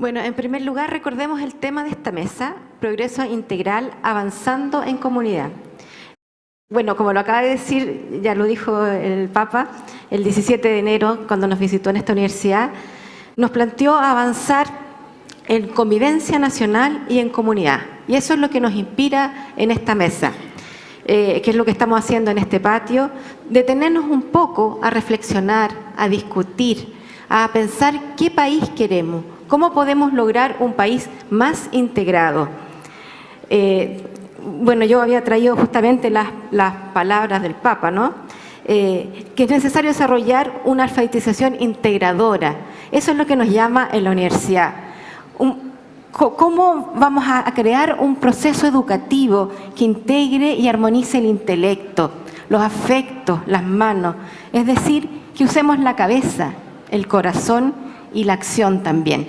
Bueno, en primer lugar, recordemos el tema de esta mesa, progreso integral avanzando en comunidad. Bueno, como lo acaba de decir, ya lo dijo el Papa, el 17 de enero, cuando nos visitó en esta universidad, nos planteó avanzar en convivencia nacional y en comunidad. Y eso es lo que nos inspira en esta mesa, que es lo que estamos haciendo en este patio, detenernos un poco a reflexionar, a discutir, a pensar qué país queremos, cómo podemos lograr un país más integrado. Bueno, yo había traído justamente las palabras del Papa, ¿no? Que es necesario desarrollar una alfabetización integradora. Eso es lo que nos llama en la universidad. ¿Cómo vamos a crear un proceso educativo que integre y armonice el intelecto, los afectos, las manos? Es decir, que usemos la cabeza, el corazón y la acción también.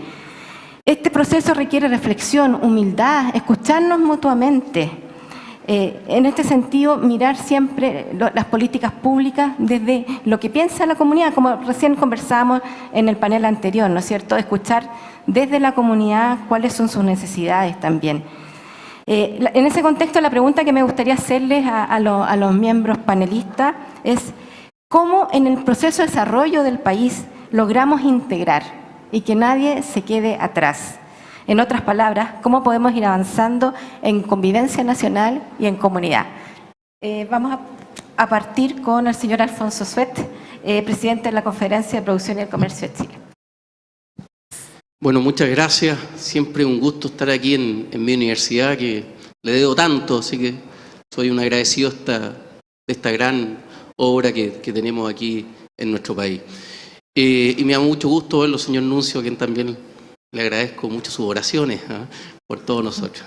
Este proceso requiere reflexión, humildad, escucharnos mutuamente. En este sentido, mirar siempre las políticas públicas desde lo que piensa la comunidad, como recién conversábamos en el panel anterior, ¿no es cierto? Escuchar desde la comunidad cuáles son sus necesidades también. En ese contexto, la pregunta que me gustaría hacerles a los miembros panelistas es ¿cómo en el proceso de desarrollo del país logramos integrar y que nadie se quede atrás? En otras palabras, ¿cómo podemos ir avanzando en convivencia nacional y en comunidad? Vamos a partir con el señor Alfonso Suet, presidente de la Conferencia de Producción y el Comercio de Chile. Bueno, muchas gracias. Siempre un gusto estar aquí en mi universidad, que le debo tanto, así que soy un agradecido de esta gran obra que tenemos aquí en nuestro país. Y me da mucho gusto verlo, señor Nuncio, a quien también le agradezco mucho sus oraciones por todos nosotros.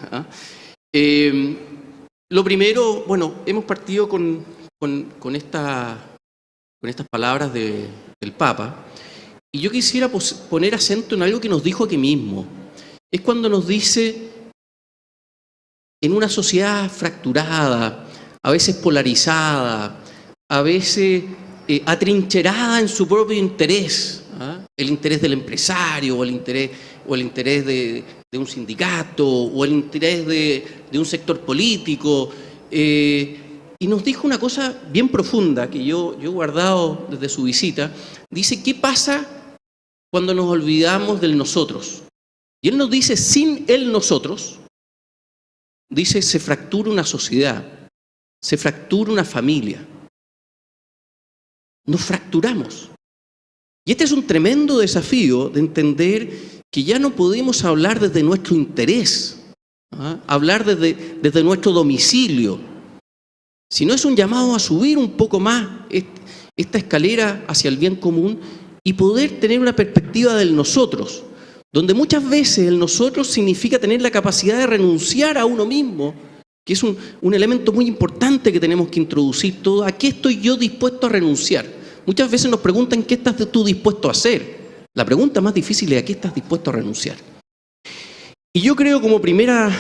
Lo primero, bueno, hemos partido con estas palabras del Papa, y yo quisiera poner acento en algo que nos dijo aquí mismo. Es cuando nos dice, en una sociedad fracturada, a veces polarizada, a veces atrincherada en su propio interés, el interés del empresario, o el interés de un sindicato, o el interés de un sector político, y nos dijo una cosa bien profunda que yo he guardado desde su visita. Dice, ¿qué pasa cuando nos olvidamos del nosotros? Y él nos dice, sin el nosotros, dice, se fractura una sociedad, se fractura una familia. Nos fracturamos. Y este es un tremendo desafío de entender que ya no podemos hablar desde nuestro interés, hablar desde nuestro domicilio, sino es un llamado a subir un poco más esta escalera hacia el bien común y poder tener una perspectiva del nosotros, donde muchas veces el nosotros significa tener la capacidad de renunciar a uno mismo, que es un elemento muy importante que tenemos que introducir todo. ¿A qué estoy yo dispuesto a renunciar? Muchas veces nos preguntan ¿qué estás tú dispuesto a hacer? La pregunta más difícil es ¿a qué estás dispuesto a renunciar? Y yo creo, como primera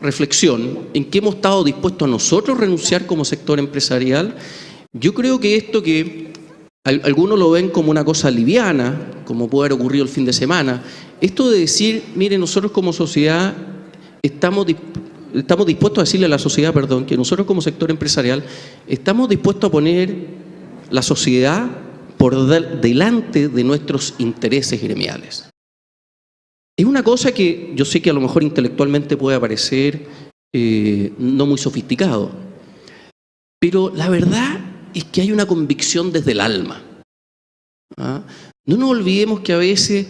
reflexión, en qué hemos estado dispuestos a nosotros renunciar como sector empresarial. Yo creo que esto que algunos lo ven como una cosa liviana, como puede haber ocurrido el fin de semana, esto de decir, mire, nosotros como sociedad estamos dispuestos a decirle a la sociedad, que nosotros como sector empresarial estamos dispuestos a poner la sociedad por delante de nuestros intereses gremiales. Es una cosa que yo sé que a lo mejor intelectualmente puede parecer no muy sofisticado, pero la verdad es que hay una convicción desde el alma. No nos olvidemos que a veces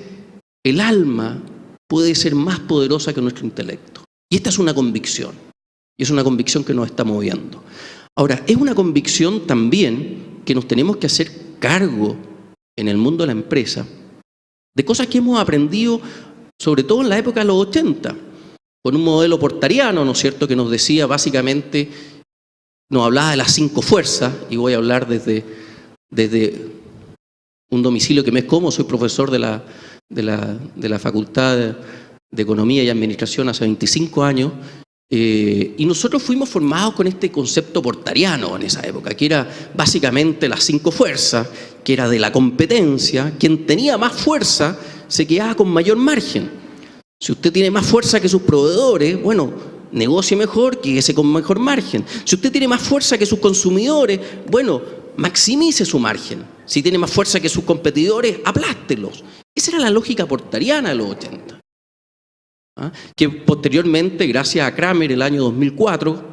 el alma puede ser más poderosa que nuestro intelecto. Y esta es una convicción, y es una convicción que nos está moviendo. Ahora, es una convicción también que nos tenemos que hacer cargo en el mundo de la empresa de cosas que hemos aprendido, sobre todo en la época de los 80, con un modelo portariano, ¿no es cierto?, que nos decía básicamente, nos hablaba de las 5 fuerzas, y voy a hablar desde un domicilio que me es cómodo. Soy profesor de la Facultad de Economía y Administración hace 25 años, y nosotros fuimos formados con este concepto portariano en esa época, que era básicamente las 5 fuerzas, que era de la competencia. Quien tenía más fuerza se quedaba con mayor margen. Si usted tiene más fuerza que sus proveedores, bueno, negocie mejor, quédese con mejor margen. Si usted tiene más fuerza que sus consumidores, bueno, maximice su margen. Si tiene más fuerza que sus competidores, aplástelos. Esa era la lógica portariana de los 80. Que posteriormente, gracias a Kramer, el año 2004,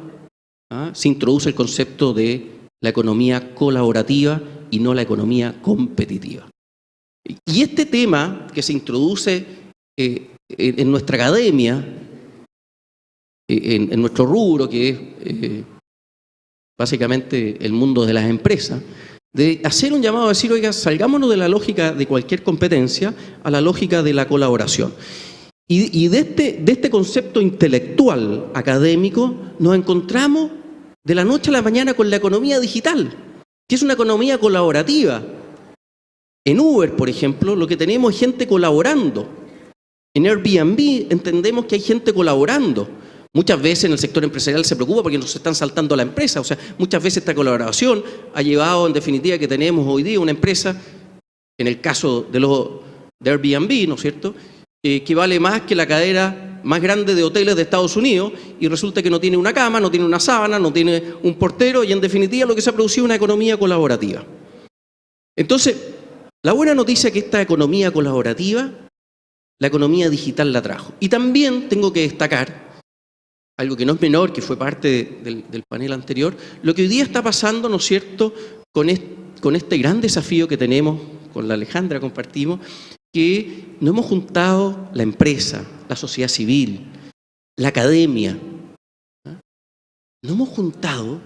se introduce el concepto de la economía colaborativa y no la economía competitiva. Y este tema que se introduce en nuestra academia, en nuestro rubro, que es básicamente el mundo de las empresas, de hacer un llamado a decir, oiga, salgámonos de la lógica de cualquier competencia a la lógica de la colaboración. Y de este concepto intelectual académico nos encontramos de la noche a la mañana con la economía digital, que es una economía colaborativa. En Uber, por ejemplo, lo que tenemos es gente colaborando. En Airbnb entendemos que hay gente colaborando. Muchas veces en el sector empresarial se preocupa porque nos están saltando a la empresa. O sea, muchas veces esta colaboración ha llevado, en definitiva, que tenemos hoy día una empresa, en el caso de Airbnb, ¿no es cierto?, que vale más que la cadena más grande de hoteles de Estados Unidos, y resulta que no tiene una cama, no tiene una sábana, no tiene un portero, y en definitiva lo que se ha producido es una economía colaborativa. Entonces, la buena noticia es que esta economía colaborativa, la economía digital la trajo. Y también tengo que destacar algo que no es menor, que fue parte del panel anterior, lo que hoy día está pasando, ¿no es cierto?, con este gran desafío que tenemos, con la Alejandra compartimos, que nos hemos juntado la empresa, la sociedad civil, la academia, nos hemos juntado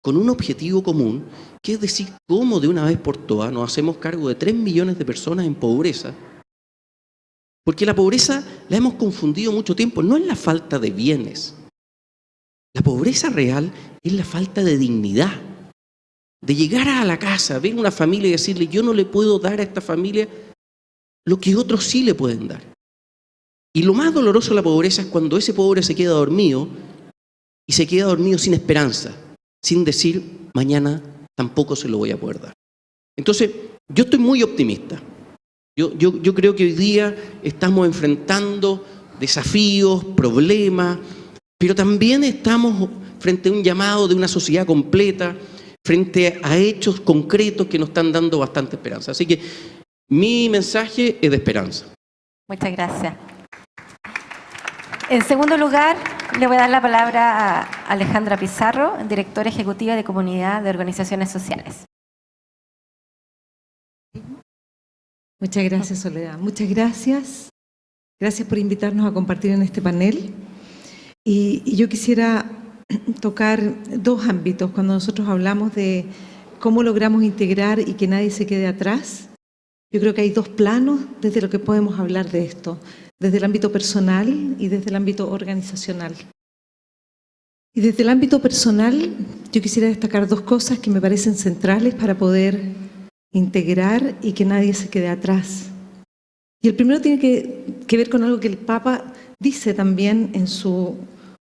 con un objetivo común, que es decir, cómo de una vez por todas nos hacemos cargo de 3 millones de personas en pobreza. Porque la pobreza la hemos confundido mucho tiempo, no es la falta de bienes. La pobreza real es la falta de dignidad, de llegar a la casa, ver una familia y decirle, yo no le puedo dar a esta familia lo que otros sí le pueden dar. Y lo más doloroso de la pobreza es cuando ese pobre se queda dormido, y se queda dormido sin esperanza, sin decir, mañana tampoco se lo voy a poder dar. Entonces, yo estoy muy optimista. Yo creo que hoy día estamos enfrentando desafíos, problemas, pero también estamos frente a un llamado de una sociedad completa, frente a hechos concretos que nos están dando bastante esperanza. Así que mi mensaje es de esperanza. Muchas gracias. En segundo lugar, le voy a dar la palabra a Alejandra Pizarro, directora ejecutiva de Comunidad de Organizaciones Sociales. Muchas gracias, Soledad. Muchas gracias. Gracias por invitarnos a compartir en este panel. Y yo quisiera tocar dos ámbitos. Cuando nosotros hablamos de cómo logramos integrar y que nadie se quede atrás, yo creo que hay dos planos desde lo que podemos hablar de esto, desde el ámbito personal y desde el ámbito organizacional. Y desde el ámbito personal, yo quisiera destacar dos cosas que me parecen centrales para poder integrar y que nadie se quede atrás. Y el primero tiene que ver con algo que el Papa dice también en su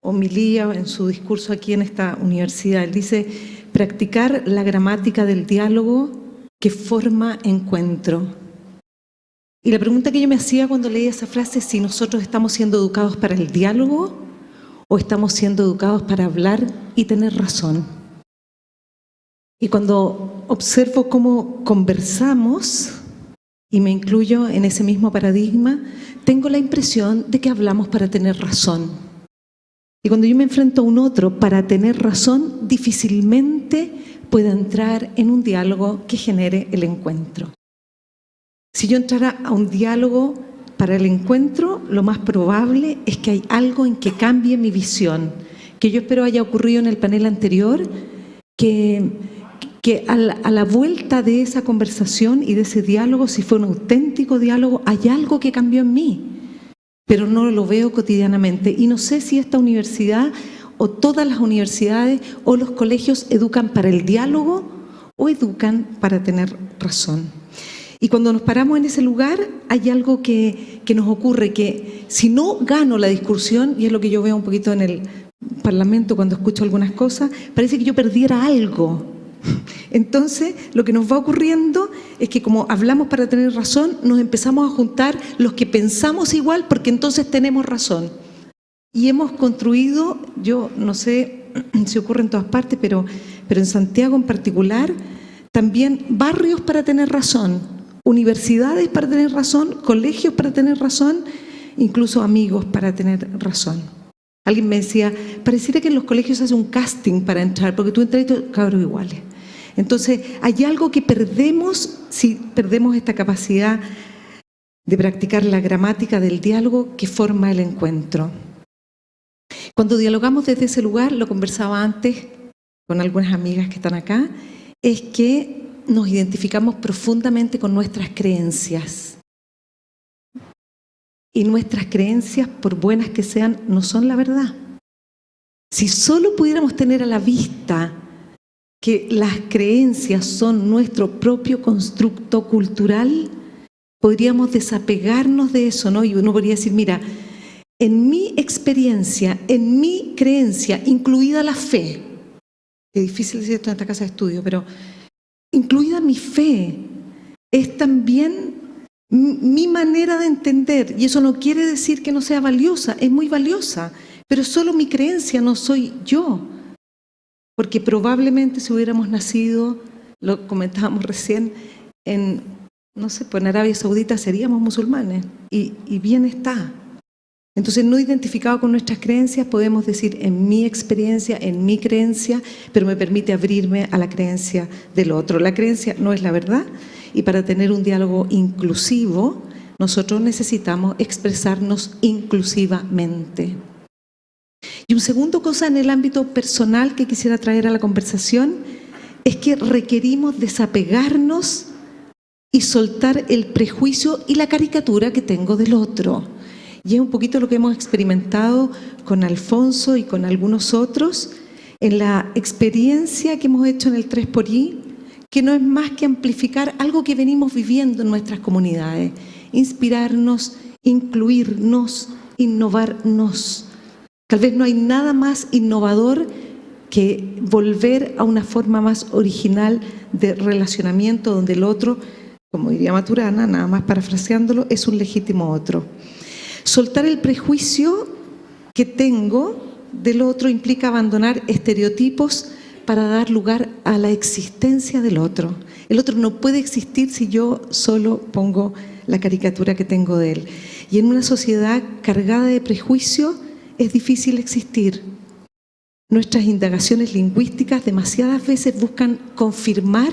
homilía, en su discurso aquí en esta universidad. Él dice, practicar la gramática del diálogo que forma encuentro. Y la pregunta que yo me hacía cuando leía esa frase es si nosotros estamos siendo educados para el diálogo o estamos siendo educados para hablar y tener razón. Y cuando observo cómo conversamos, y me incluyo en ese mismo paradigma, tengo la impresión de que hablamos para tener razón. Y cuando yo me enfrento a un otro para tener razón, difícilmente puedo entrar en un diálogo que genere el encuentro. Si yo entrara a un diálogo para el encuentro, lo más probable es que hay algo en que cambie mi visión, que yo espero haya ocurrido en el panel anterior, que a la vuelta de esa conversación y de ese diálogo, si fue un auténtico diálogo, hay algo que cambió en mí, pero no lo veo cotidianamente. Y no sé si esta universidad o todas las universidades o los colegios educan para el diálogo o educan para tener razón. Y cuando nos paramos en ese lugar, hay algo que nos ocurre, que si no gano la discusión, y es lo que yo veo un poquito en el Parlamento cuando escucho algunas cosas, parece que yo perdiera algo. Entonces, lo que nos va ocurriendo es que como hablamos para tener razón, nos empezamos a juntar los que pensamos igual porque entonces tenemos razón. Y hemos construido, yo no sé si ocurre en todas partes, pero en Santiago en particular, también barrios para tener razón, universidades para tener razón, colegios para tener razón, incluso amigos para tener razón. Alguien me decía, pareciera que en los colegios se hace un casting para entrar, porque tú entras y todos cabros iguales. Entonces, hay algo que perdemos si perdemos esta capacidad de practicar la gramática del diálogo que forma el encuentro. Cuando dialogamos desde ese lugar, lo conversaba antes con algunas amigas que están acá, es que nos identificamos profundamente con nuestras creencias. Y nuestras creencias, por buenas que sean, no son la verdad. Si solo pudiéramos tener a la vista que las creencias son nuestro propio constructo cultural, podríamos desapegarnos de eso, ¿no? Y uno podría decir, mira, en mi experiencia, en mi creencia, incluida la fe, es difícil decir esto en esta casa de estudio, pero incluida mi fe, es también mi manera de entender, y eso no quiere decir que no sea valiosa, es muy valiosa, pero solo mi creencia, no soy yo, porque probablemente si hubiéramos nacido, lo comentábamos recién, en, no sé, pues en Arabia Saudita seríamos musulmanes, y bien está. Entonces, no identificado con nuestras creencias, podemos decir en mi experiencia, en mi creencia, pero me permite abrirme a la creencia del otro. La creencia no es la verdad, y para tener un diálogo inclusivo, nosotros necesitamos expresarnos inclusivamente. Y un segundo cosa en el ámbito personal que quisiera traer a la conversación es que requerimos desapegarnos y soltar el prejuicio y la caricatura que tengo del otro. Y es un poquito lo que hemos experimentado con Alfonso y con algunos otros en la experiencia que hemos hecho en el 3xI, que no es más que amplificar algo que venimos viviendo en nuestras comunidades, inspirarnos, incluirnos, innovarnos. Tal vez no hay nada más innovador que volver a una forma más original de relacionamiento donde el otro, como diría Maturana, nada más parafraseándolo, es un legítimo otro. Soltar el prejuicio que tengo del otro implica abandonar estereotipos para dar lugar a la existencia del otro. El otro no puede existir si yo solo pongo la caricatura que tengo de él. Y en una sociedad cargada de prejuicio es difícil existir. Nuestras indagaciones lingüísticas demasiadas veces buscan confirmar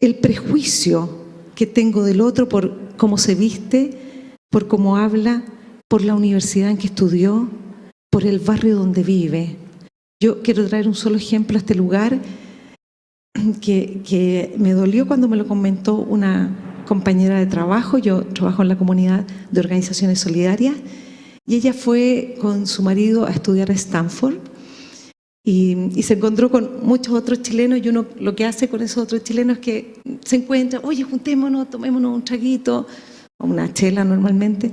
el prejuicio que tengo del otro por cómo se viste, por cómo habla, por la universidad en que estudió, por el barrio donde vive. Yo quiero traer un solo ejemplo a este lugar que me dolió cuando me lo comentó una compañera de trabajo. Yo trabajo en la comunidad de organizaciones solidarias y ella fue con su marido a estudiar a Stanford y se encontró con muchos otros chilenos y uno lo que hace con esos otros chilenos es que se encuentra, oye, juntémonos, tomémonos un traguito, o una chela normalmente.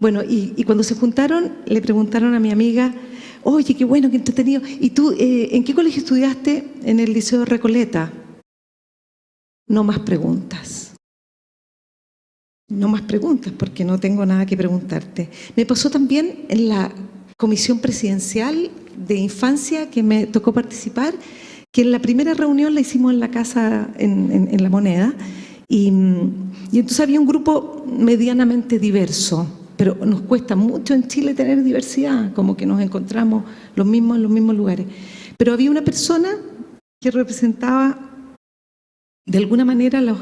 Bueno, y cuando se juntaron, le preguntaron a mi amiga, oye, qué bueno, qué entretenido. ¿Y tú en qué colegio estudiaste? En el Liceo de Recoleta. No más preguntas. No más preguntas, porque no tengo nada que preguntarte. Me pasó también en la comisión presidencial de infancia que me tocó participar, que en la primera reunión la hicimos en la casa, en La Moneda, y entonces había un grupo medianamente diverso. Pero nos cuesta mucho en Chile tener diversidad, como que nos encontramos los mismos en los mismos lugares. Pero había una persona que representaba de alguna manera a los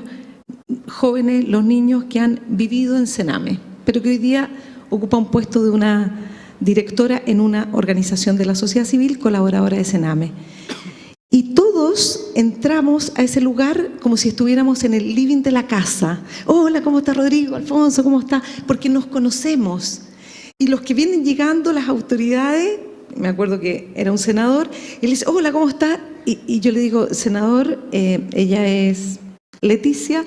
jóvenes, los niños que han vivido en Sename, pero que hoy día ocupa un puesto de una directora en una organización de la sociedad civil, colaboradora de Sename. Y todos entramos a ese lugar como si estuviéramos en el living de la casa. Hola, ¿cómo está Rodrigo? Alfonso, ¿cómo está? Porque nos conocemos. Y los que vienen llegando, las autoridades, me acuerdo que era un senador, él dice, hola, ¿cómo está? Y yo le digo, senador, ella es Leticia,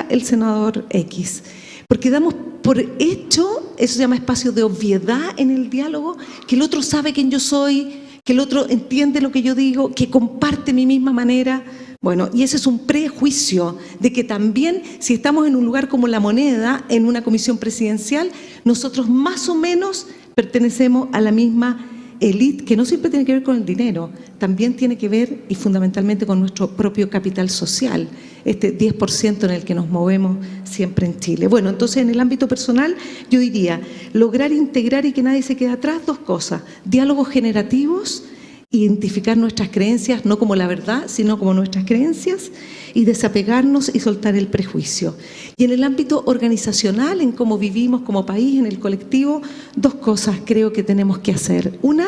el senador X. Porque damos por hecho, eso se llama espacio de obviedad en el diálogo, que el otro sabe quién yo soy, que el otro entiende lo que yo digo, que comparte mi misma manera, Bueno, y ese es un prejuicio de que también si estamos en un lugar como La Moneda, en una comisión presidencial, nosotros más o menos pertenecemos a la misma élite, que no siempre tiene que ver con el dinero, también tiene que ver y fundamentalmente con nuestro propio capital social, este 10% en el que nos movemos siempre en Chile. Bueno, entonces en el ámbito personal yo diría, lograr integrar y que nadie se quede atrás, dos cosas, diálogos generativos, identificar nuestras creencias no como la verdad, sino como nuestras creencias, y desapegarnos y soltar el prejuicio. Y en el ámbito organizacional, en cómo vivimos como país, en el colectivo, dos cosas creo que tenemos que hacer. Una,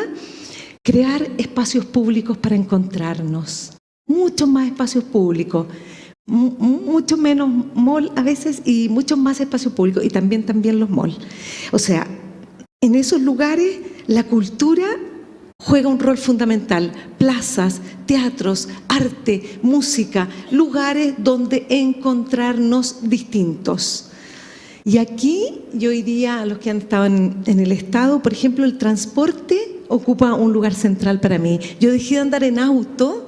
crear espacios públicos para encontrarnos, muchos más espacios públicos, mucho menos mall a veces y muchos más espacios públicos, y también los malls. O sea, en esos lugares la cultura juega un rol fundamental, plazas, teatros, arte, música, lugares donde encontrarnos distintos. Y aquí yo diría a los que han estado en el Estado, por ejemplo, el transporte ocupa un lugar central para mí. Yo dejé de andar en auto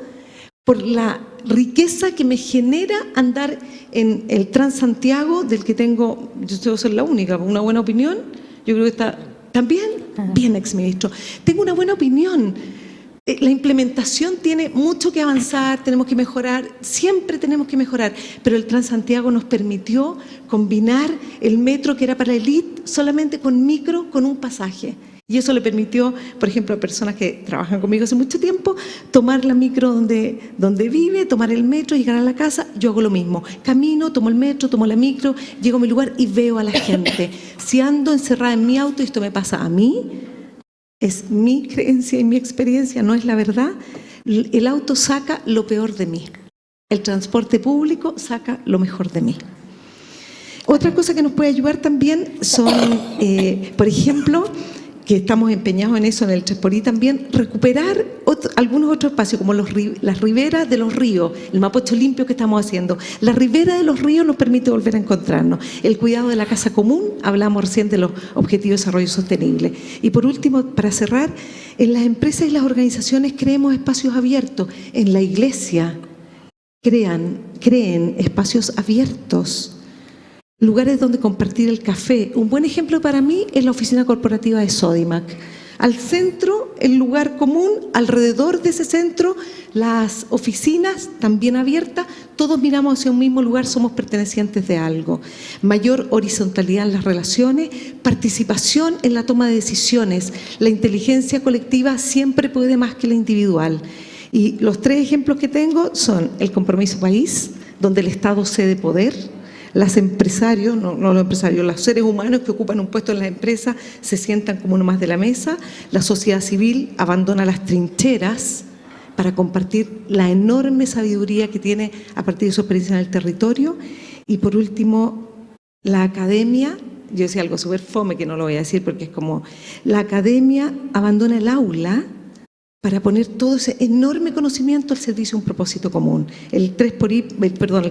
por la riqueza que me genera andar en el Transantiago, del que tengo, yo soy la única, una buena opinión, yo creo que está... También, bien, exministro. Tengo una buena opinión. La implementación tiene mucho que avanzar, tenemos que mejorar, siempre tenemos que mejorar, pero el Transantiago nos permitió combinar el metro que era para la élite solamente con micro, con un pasaje. Y eso le permitió, por ejemplo, a personas que trabajan conmigo hace mucho tiempo, tomar la micro donde vive, tomar el metro, llegar a la casa. Yo hago lo mismo. Camino, tomo el metro, tomo la micro, llego a mi lugar y veo a la gente. Si ando encerrada en mi auto y esto me pasa a mí, es mi creencia y mi experiencia, no es la verdad, el auto saca lo peor de mí. El transporte público saca lo mejor de mí. Otra cosa que nos puede ayudar también son, por ejemplo, que estamos empeñados en eso en el 3xI también, recuperar algunos otros espacios como las riberas de los ríos, el Mapocho limpio que estamos haciendo. La ribera de los ríos nos permite volver a encontrarnos. El cuidado de la casa común, hablamos recién de los Objetivos de Desarrollo Sostenible. Y por último, para cerrar, en las empresas y las organizaciones creemos espacios abiertos. En la iglesia creen espacios abiertos. Lugares donde compartir el café. Un buen ejemplo para mí es la oficina corporativa de Sodimac. Al centro, el lugar común, alrededor de ese centro, las oficinas también abiertas, todos miramos hacia un mismo lugar, somos pertenecientes de algo. Mayor horizontalidad en las relaciones, participación en la toma de decisiones. La inteligencia colectiva siempre puede más que la individual. Y los tres ejemplos que tengo son el compromiso país, donde el Estado cede poder. Los empresarios, no los empresarios, los seres humanos que ocupan un puesto en las empresas se sientan como uno más de la mesa. La sociedad civil abandona las trincheras para compartir la enorme sabiduría que tiene a partir de su experiencia en el territorio. Y por último, la academia, yo decía algo súper fome que no lo voy a decir porque es como, la academia abandona el aula para poner todo ese enorme conocimiento al servicio de un propósito común. El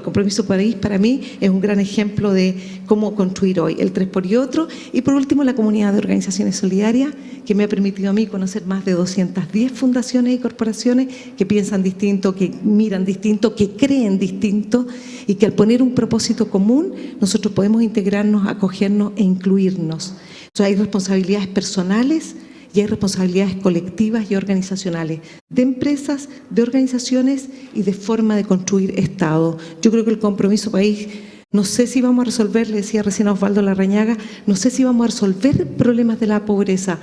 compromiso país para mí es un gran ejemplo de cómo construir hoy el 3xI otro. Y por último, la comunidad de organizaciones solidarias, que me ha permitido a mí conocer más de 210 fundaciones y corporaciones que piensan distinto, que miran distinto, que creen distinto, y que al poner un propósito común nosotros podemos integrarnos, acogernos e incluirnos. Entonces, hay responsabilidades personales y hay responsabilidades colectivas y organizacionales, de empresas, de organizaciones y de forma de construir Estado. Yo creo que el compromiso país, no sé si vamos a resolver, le decía recién a Osvaldo Larrañaga, no sé si vamos a resolver problemas de la pobreza,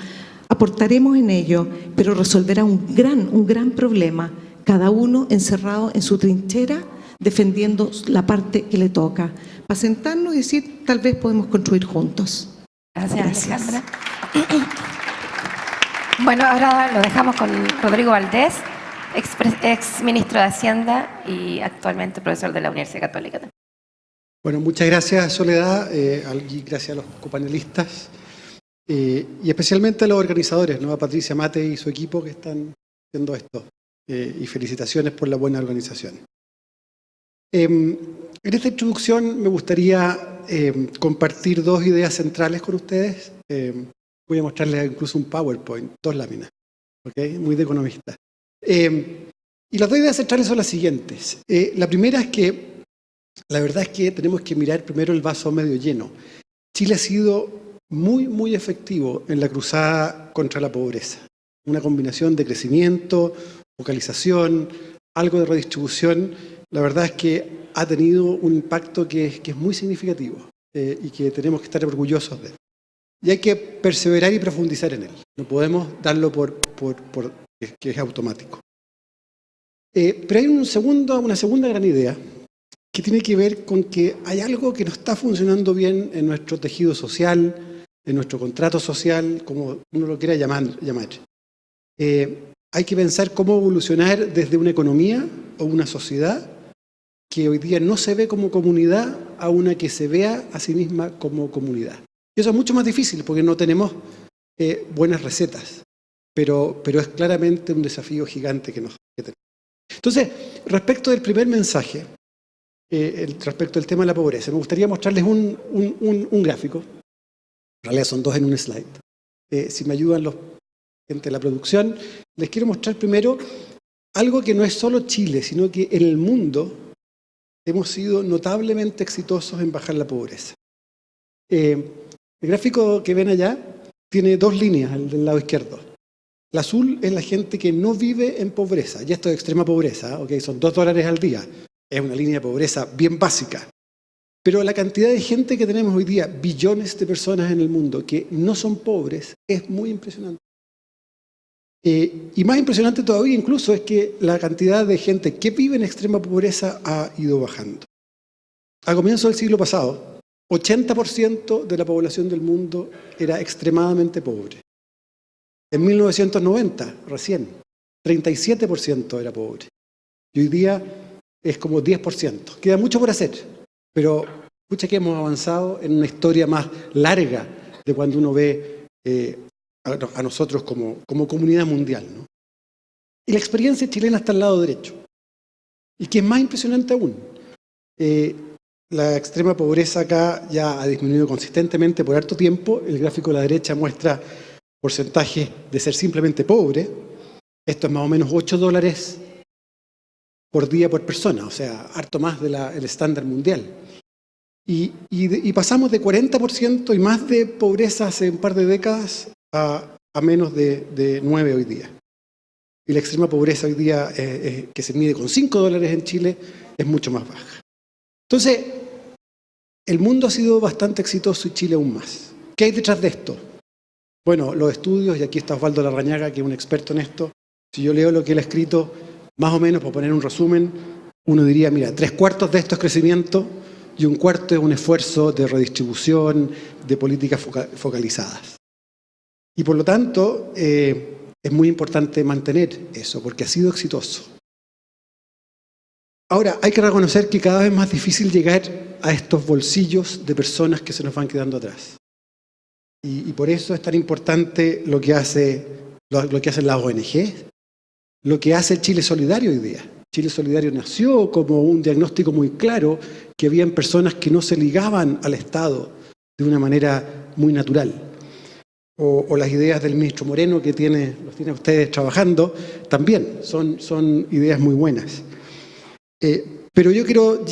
aportaremos en ello, pero resolverá un gran problema, cada uno encerrado en su trinchera, defendiendo la parte que le toca. Para sentarnos y decir, tal vez podemos construir juntos. Gracias. Alejandra. Bueno, ahora lo dejamos con Rodrigo Valdés, ex ministro de Hacienda y actualmente profesor de la Universidad Católica. Bueno, muchas gracias, Soledad, y gracias a los copanelistas, y especialmente a los organizadores, ¿no? A Patricia Mate y su equipo que están haciendo esto, y felicitaciones por la buena organización. En esta introducción me gustaría compartir dos ideas centrales con ustedes. Voy a mostrarles incluso un PowerPoint, 2 láminas, ¿okay? Muy de economista. Y las dos ideas centrales son las siguientes. La primera es que la verdad es que tenemos que mirar primero el vaso medio lleno. Chile ha sido muy, muy efectivo en la cruzada contra la pobreza. Una combinación de crecimiento, focalización, algo de redistribución. La verdad es que ha tenido un impacto que es muy significativo y que tenemos que estar orgullosos de él. Y hay que perseverar y profundizar en él. No podemos darlo por que es automático. Pero hay una segunda gran idea que tiene que ver con que hay algo que no está funcionando bien en nuestro tejido social, en nuestro contrato social, como uno lo quiera llamar. Hay que pensar cómo evolucionar desde una economía o una sociedad que hoy día no se ve como comunidad a una que se vea a sí misma como comunidad. Y eso es mucho más difícil porque no tenemos buenas recetas, pero es claramente un desafío gigante que tenemos. Entonces, respecto del primer mensaje, respecto al tema de la pobreza, me gustaría mostrarles un gráfico. En realidad son dos en un slide. Si me ayudan los gente de la producción, les quiero mostrar primero algo que no es solo Chile, sino que en el mundo hemos sido notablemente exitosos en bajar la pobreza. El gráfico que ven allá tiene dos líneas, el del lado izquierdo. La azul es la gente que no vive en pobreza, y esto es extrema pobreza, ¿okay? Son $2 al día. Es una línea de pobreza bien básica. Pero la cantidad de gente que tenemos hoy día, billones de personas en el mundo que no son pobres, es muy impresionante. Y más impresionante todavía incluso es que la cantidad de gente que vive en extrema pobreza ha ido bajando. A comienzos del siglo pasado, 80% de la población del mundo era extremadamente pobre. En 1990, recién, 37% era pobre. Y hoy día es como 10%. Queda mucho por hacer, pero escucha que hemos avanzado en una historia más larga de cuando uno ve a nosotros como comunidad mundial, ¿no? Y la experiencia chilena está al lado derecho. Y que es más impresionante aún. La extrema pobreza acá ya ha disminuido consistentemente por harto tiempo. El gráfico de la derecha muestra porcentaje de ser simplemente pobre. Esto es más o menos $8 por día por persona, o sea, harto más del estándar mundial. Y pasamos de 40% y más de pobreza hace un par de décadas a menos de 9 hoy día. Y la extrema pobreza hoy día, que se mide con $5 en Chile, es mucho más baja. Entonces, el mundo ha sido bastante exitoso y Chile aún más. ¿Qué hay detrás de esto? Bueno, los estudios, y aquí está Osvaldo Larrañaga, que es un experto en esto. Si yo leo lo que él ha escrito, más o menos, por poner un resumen, uno diría, mira, 3/4 de esto es crecimiento y 1/4 es un esfuerzo de redistribución, de políticas focalizadas. Y por lo tanto, es muy importante mantener eso, porque ha sido exitoso. Ahora, hay que reconocer que cada vez es más difícil llegar a estos bolsillos de personas que se nos van quedando atrás. Y por eso es tan importante lo que hacen las ONG, lo que hace el Chile Solidario hoy día. Chile Solidario nació como un diagnóstico muy claro que habían personas que no se ligaban al Estado de una manera muy natural. O las ideas del ministro Moreno que los tiene ustedes trabajando, también son ideas muy buenas. Pero yo quiero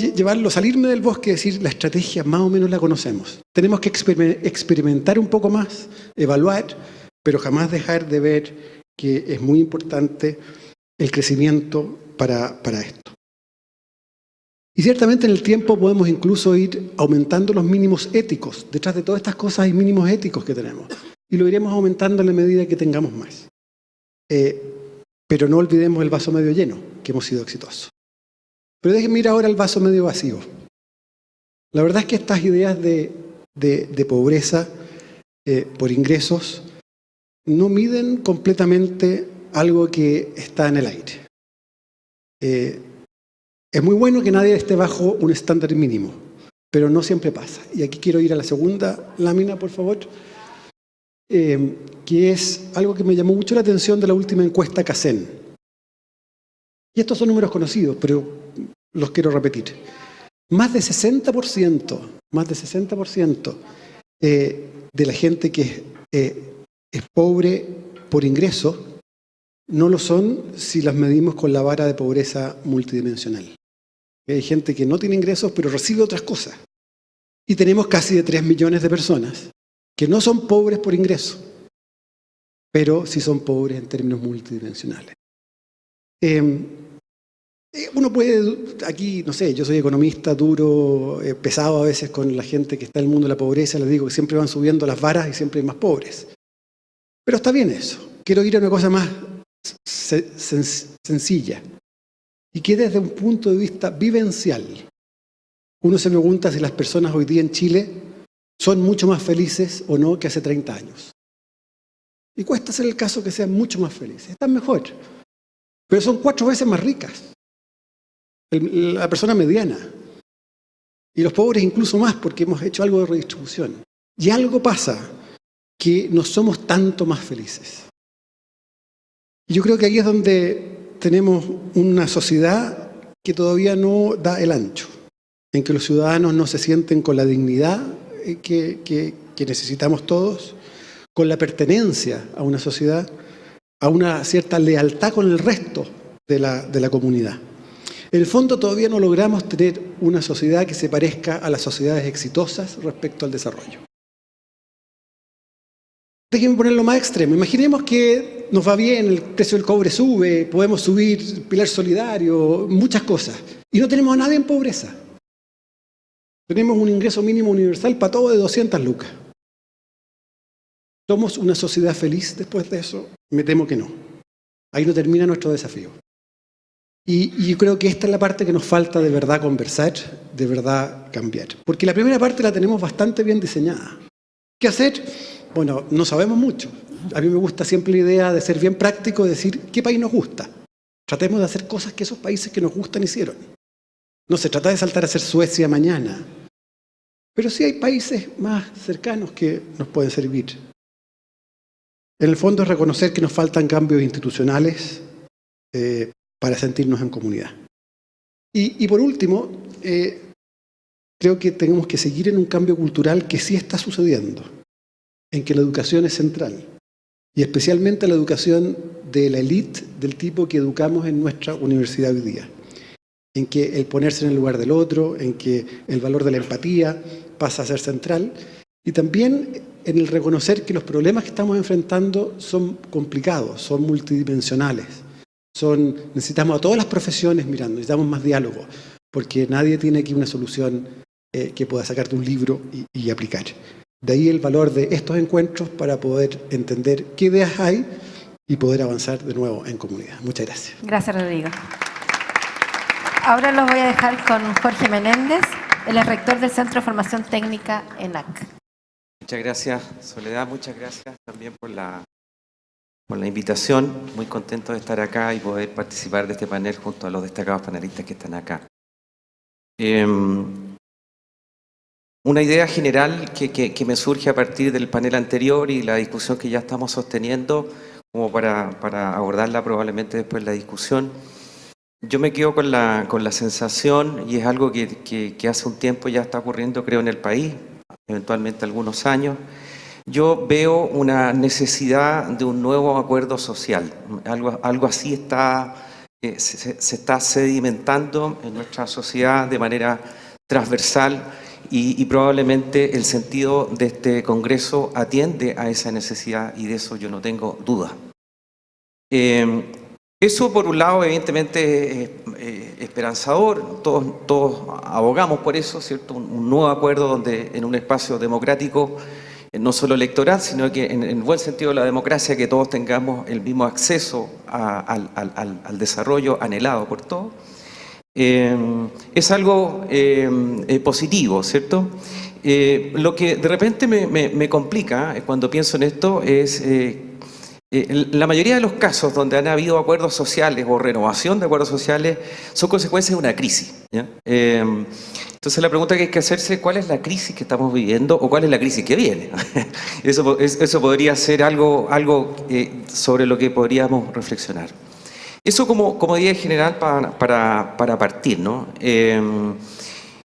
salirme del bosque y decir, la estrategia más o menos la conocemos. Tenemos que experimentar un poco más, evaluar, pero jamás dejar de ver que es muy importante el crecimiento para esto. Y ciertamente en el tiempo podemos incluso ir aumentando los mínimos éticos. Detrás de todas estas cosas hay mínimos éticos que tenemos. Y lo iremos aumentando en la medida que tengamos más. Pero no olvidemos el vaso medio lleno, que hemos sido exitosos. Pero déjenme ir ahora al vaso medio vacío. La verdad es que estas ideas de pobreza por ingresos no miden completamente algo que está en el aire. Es muy bueno que nadie esté bajo un estándar mínimo, pero no siempre pasa. Y aquí quiero ir a la segunda lámina, por favor, que es algo que me llamó mucho la atención de la última encuesta CACEN. Y estos son números conocidos, pero los quiero repetir. Más de 60% de la gente que es pobre por ingreso no lo son si las medimos con la vara de pobreza multidimensional. Hay gente que no tiene ingresos pero recibe otras cosas. Y tenemos casi de 3 millones de personas que no son pobres por ingreso, pero sí son pobres en términos multidimensionales. Uno puede, aquí, no sé, yo soy economista duro, pesado a veces con la gente que está en el mundo de la pobreza, les digo que siempre van subiendo las varas y siempre hay más pobres. Pero está bien eso. Quiero ir a una cosa más sencilla y que desde un punto de vista vivencial, uno se pregunta si las personas hoy día en Chile son mucho más felices o no que hace 30 años. Y cuesta ser el caso que sean mucho más felices. Están mejor, pero son 4 veces más ricas. La persona mediana. Y los pobres incluso más porque hemos hecho algo de redistribución. Y algo pasa que no somos tanto más felices. Y yo creo que ahí es donde tenemos una sociedad que todavía no da el ancho, en que los ciudadanos no se sienten con la dignidad que necesitamos todos, con la pertenencia a una sociedad, a una cierta lealtad con el resto de la comunidad. En el fondo todavía no logramos tener una sociedad que se parezca a las sociedades exitosas respecto al desarrollo. Déjenme ponerlo más extremo. Imaginemos que nos va bien, el precio del cobre sube, podemos subir pilar solidario, muchas cosas, y no tenemos a nadie en pobreza. Tenemos un ingreso mínimo universal para todo de 200 lucas. ¿Somos una sociedad feliz después de eso? Me temo que no. Ahí no termina nuestro desafío. Y yo creo que esta es la parte que nos falta de verdad conversar, de verdad cambiar. Porque la primera parte la tenemos bastante bien diseñada. ¿Qué hacer? Bueno, no sabemos mucho. A mí me gusta siempre la idea de ser bien práctico, de decir qué país nos gusta. Tratemos de hacer cosas que esos países que nos gustan hicieron. No se trata de saltar a ser Suecia mañana. Pero sí hay países más cercanos que nos pueden servir. En el fondo es reconocer que nos faltan cambios institucionales para sentirnos en comunidad. Y por último, creo que tenemos que seguir en un cambio cultural que sí está sucediendo, en que la educación es central, y especialmente la educación de la élite del tipo que educamos en nuestra universidad hoy día, en que el ponerse en el lugar del otro, en que el valor de la empatía pasa a ser central, y también en el reconocer que los problemas que estamos enfrentando son complicados, son multidimensionales. Necesitamos a todas las profesiones mirando, necesitamos más diálogo, porque nadie tiene aquí una solución que pueda sacar de un libro y aplicar. De ahí el valor de estos encuentros para poder entender qué ideas hay y poder avanzar de nuevo en comunidad. Muchas gracias. Gracias, Rodrigo. Ahora los voy a dejar con Jorge Menéndez, el rector del Centro de Formación Técnica ENAC. Muchas gracias, Soledad. Muchas gracias también por la invitación. Muy contento de estar acá y poder participar de este panel junto a los destacados panelistas que están acá. Una idea general que me surge a partir del panel anterior y la discusión que ya estamos sosteniendo, como para abordarla probablemente después de la discusión. Yo me quedo con la sensación, y es algo que hace un tiempo ya está ocurriendo, creo, en el país, eventualmente algunos años. Yo veo una necesidad de un nuevo acuerdo social. Algo así se está sedimentando en nuestra sociedad de manera transversal y probablemente el sentido de este Congreso atiende a esa necesidad y de eso yo no tengo duda. Eso por un lado evidentemente es esperanzador, todos abogamos por eso, ¿cierto? Un nuevo acuerdo donde en un espacio democrático, no solo electoral, sino que en el buen sentido de la democracia, que todos tengamos el mismo acceso al desarrollo anhelado por todos, es algo positivo, ¿cierto? Lo que de repente me complica cuando pienso en esto es la mayoría de los casos donde han habido acuerdos sociales o renovación de acuerdos sociales son consecuencias de una crisis, ¿ya? Entonces la pregunta que hay que hacerse es ¿cuál es la crisis que estamos viviendo o cuál es la crisis que viene? Eso podría ser algo sobre lo que podríamos reflexionar. Eso como idea general para partir, ¿no?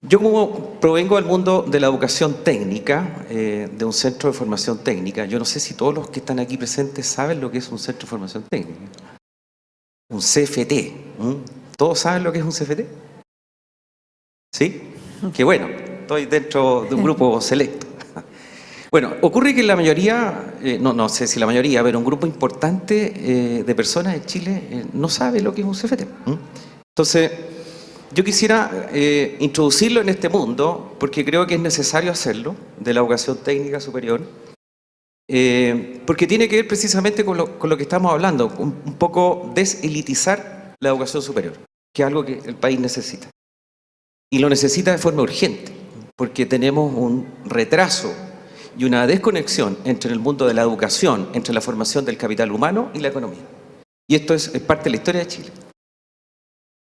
Yo como provengo del mundo de la educación técnica, de un centro de formación técnica, yo no sé si todos los que están aquí presentes saben lo que es un centro de formación técnica. un CFT. ¿Todos saben lo que es un CFT? ¿Sí? Qué bueno, estoy dentro de un grupo selecto. Bueno, ocurre que la mayoría, no sé si la mayoría, pero un grupo importante de personas en Chile no sabe lo que es un CFT. Entonces, yo quisiera introducirlo en este mundo porque creo que es necesario hacerlo, de la educación técnica superior, porque tiene que ver precisamente con lo que estamos hablando, un poco deselitizar la educación superior, que es algo que el país necesita. Y lo necesita de forma urgente, porque tenemos un retraso y una desconexión entre el mundo de la educación, entre la formación del capital humano y la economía. Y esto es parte de la historia de Chile.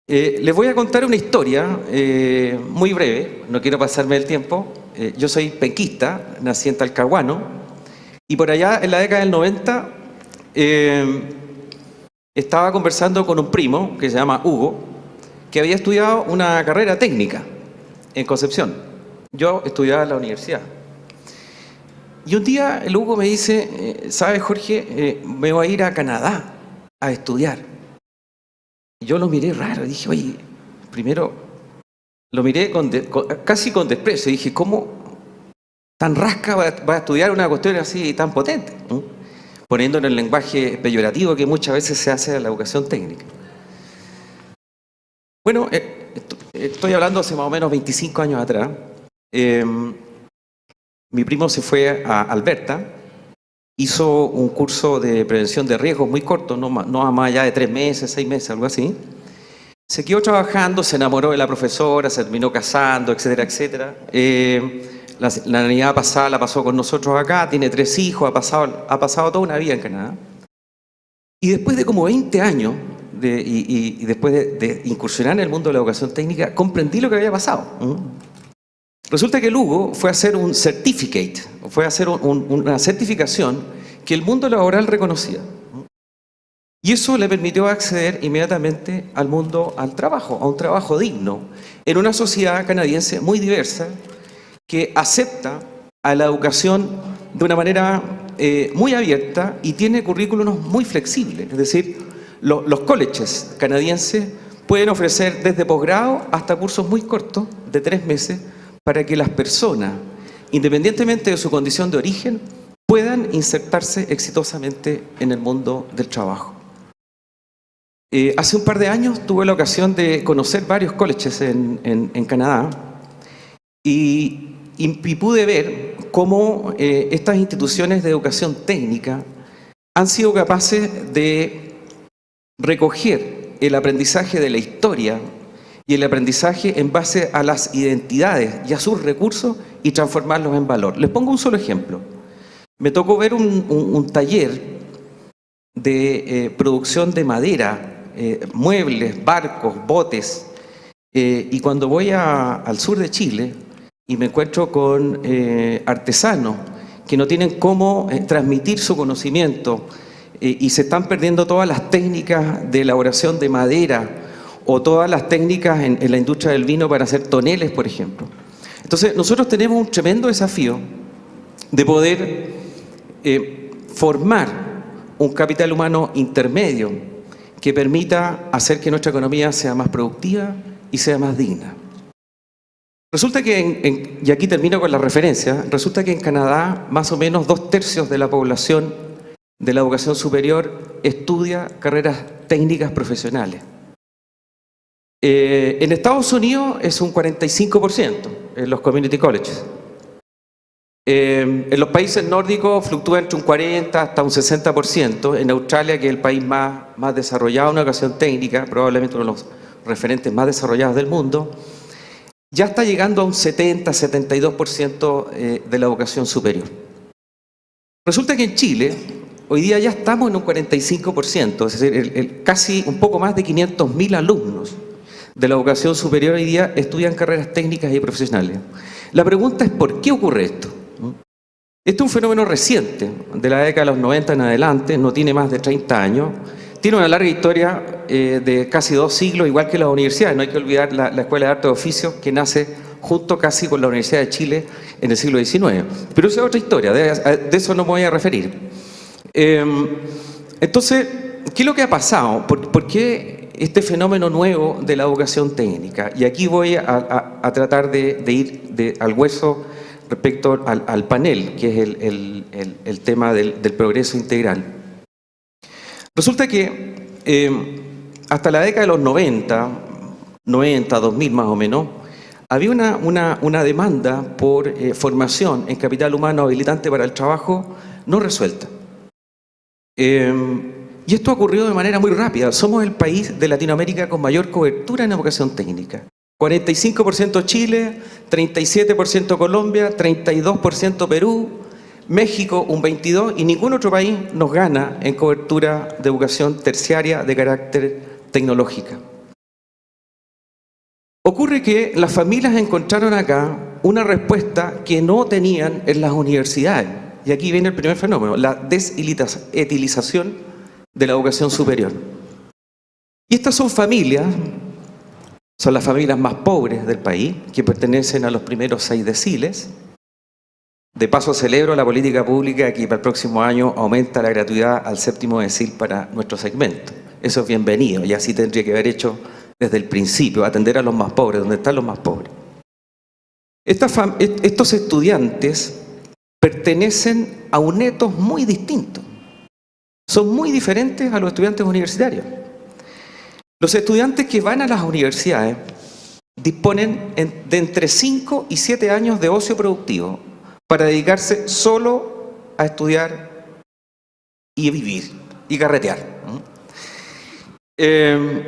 Les voy a contar una historia muy breve, no quiero pasarme el tiempo. Yo soy penquista, nací en Talcahuano, y por allá en la década del 90 estaba conversando con un primo que se llama Hugo, que había estudiado una carrera técnica en Concepción. Yo estudiaba en la universidad. Y un día el Hugo me dice, ¿sabes, Jorge? Me voy a ir a Canadá a estudiar. Y yo lo miré raro, dije, oye, primero lo miré casi con desprecio. Dije, ¿cómo tan rasca va a estudiar una cuestión así tan potente? Poniendo en el lenguaje peyorativo que muchas veces se hace a la educación técnica. Bueno, estoy hablando hace más o menos 25 años atrás. Mi primo se fue a Alberta, hizo un curso de prevención de riesgos muy corto, no más allá de 3 meses, 6 meses, algo así. Se quedó trabajando, se enamoró de la profesora, se terminó casando, etcétera, etcétera. La Navidad pasada la pasó con nosotros acá, tiene 3 hijos, ha pasado toda una vida en Canadá. Y después de como 20 años, y después de incursionar en el mundo de la educación técnica, comprendí lo que había pasado. Resulta que el Hugo fue a hacer un certificate, fue a hacer una certificación que el mundo laboral reconocía. Y eso le permitió acceder inmediatamente al mundo, al trabajo, a un trabajo digno, en una sociedad canadiense muy diversa que acepta a la educación de una manera muy abierta y tiene currículos muy flexibles. Es decir, los colleges canadienses pueden ofrecer desde posgrado hasta cursos muy cortos, de 3 meses, para que las personas, independientemente de su condición de origen, puedan insertarse exitosamente en el mundo del trabajo. Hace un par de años tuve la ocasión de conocer varios colleges en Canadá y pude ver cómo estas instituciones de educación técnica han sido capaces de recoger el aprendizaje de la historia y el aprendizaje en base a las identidades y a sus recursos y transformarlos en valor. Les pongo un solo ejemplo. Me tocó ver un taller de producción de madera, muebles, barcos, botes, y cuando voy al sur de Chile y me encuentro con artesanos que no tienen cómo transmitir su conocimiento y se están perdiendo todas las técnicas de elaboración de madera o todas las técnicas en la industria del vino para hacer toneles, por ejemplo. Entonces, nosotros tenemos un tremendo desafío de poder formar un capital humano intermedio que permita hacer que nuestra economía sea más productiva y sea más digna. Resulta que, y aquí termino con la referencia, resulta que en Canadá más o menos 2/3 de la población de la educación superior estudia carreras técnicas profesionales. En Estados Unidos es un 45% en los community colleges. En los países nórdicos fluctúa entre un 40 hasta un 60%. En Australia, que es el país más desarrollado en educación técnica, probablemente uno de los referentes más desarrollados del mundo, ya está llegando a un 70-72% de la educación superior. Resulta que en Chile hoy día ya estamos en un 45%, es decir, casi un poco más de 500.000 alumnos de la educación superior hoy día estudian carreras técnicas y profesionales. La pregunta es ¿por qué ocurre esto? Este es un fenómeno reciente, de la década de los 90 en adelante, no tiene más de 30 años, tiene una larga historia de casi 2 siglos, igual que las universidades. No hay que olvidar la Escuela de Arte y Oficios, que nace junto casi con la Universidad de Chile en el siglo XIX. Pero esa es otra historia, de eso no me voy a referir. Entonces, ¿qué es lo que ha pasado? ¿Por qué este fenómeno nuevo de la educación técnica? Y aquí voy a tratar de ir al hueso respecto al panel, que es el tema del progreso integral. Resulta que hasta la década de los 90, 2000 más o menos, había una demanda por formación en capital humano habilitante para el trabajo no resuelta. Y esto ha ocurrido de manera muy rápida. Somos el país de Latinoamérica con mayor cobertura en educación técnica. 45% Chile, 37% Colombia, 32% Perú, México un 22% y ningún otro país nos gana en cobertura de educación terciaria de carácter tecnológica. Ocurre que las familias encontraron acá una respuesta que no tenían en las universidades. Y aquí viene el primer fenómeno, la desetilización de la educación superior. Y estas son las familias más pobres del país, que pertenecen a los primeros 6 deciles. De paso celebro la política pública que para el próximo año aumenta la gratuidad al 7º decil para nuestro segmento. Eso es bienvenido y así tendría que haber hecho desde el principio, atender a los más pobres, donde están los más pobres. Estos estudiantes pertenecen a un etos muy distinto. Son muy diferentes a los estudiantes universitarios. Los estudiantes que van a las universidades disponen de entre 5 y 7 años de ocio productivo para dedicarse solo a estudiar y vivir y carretear.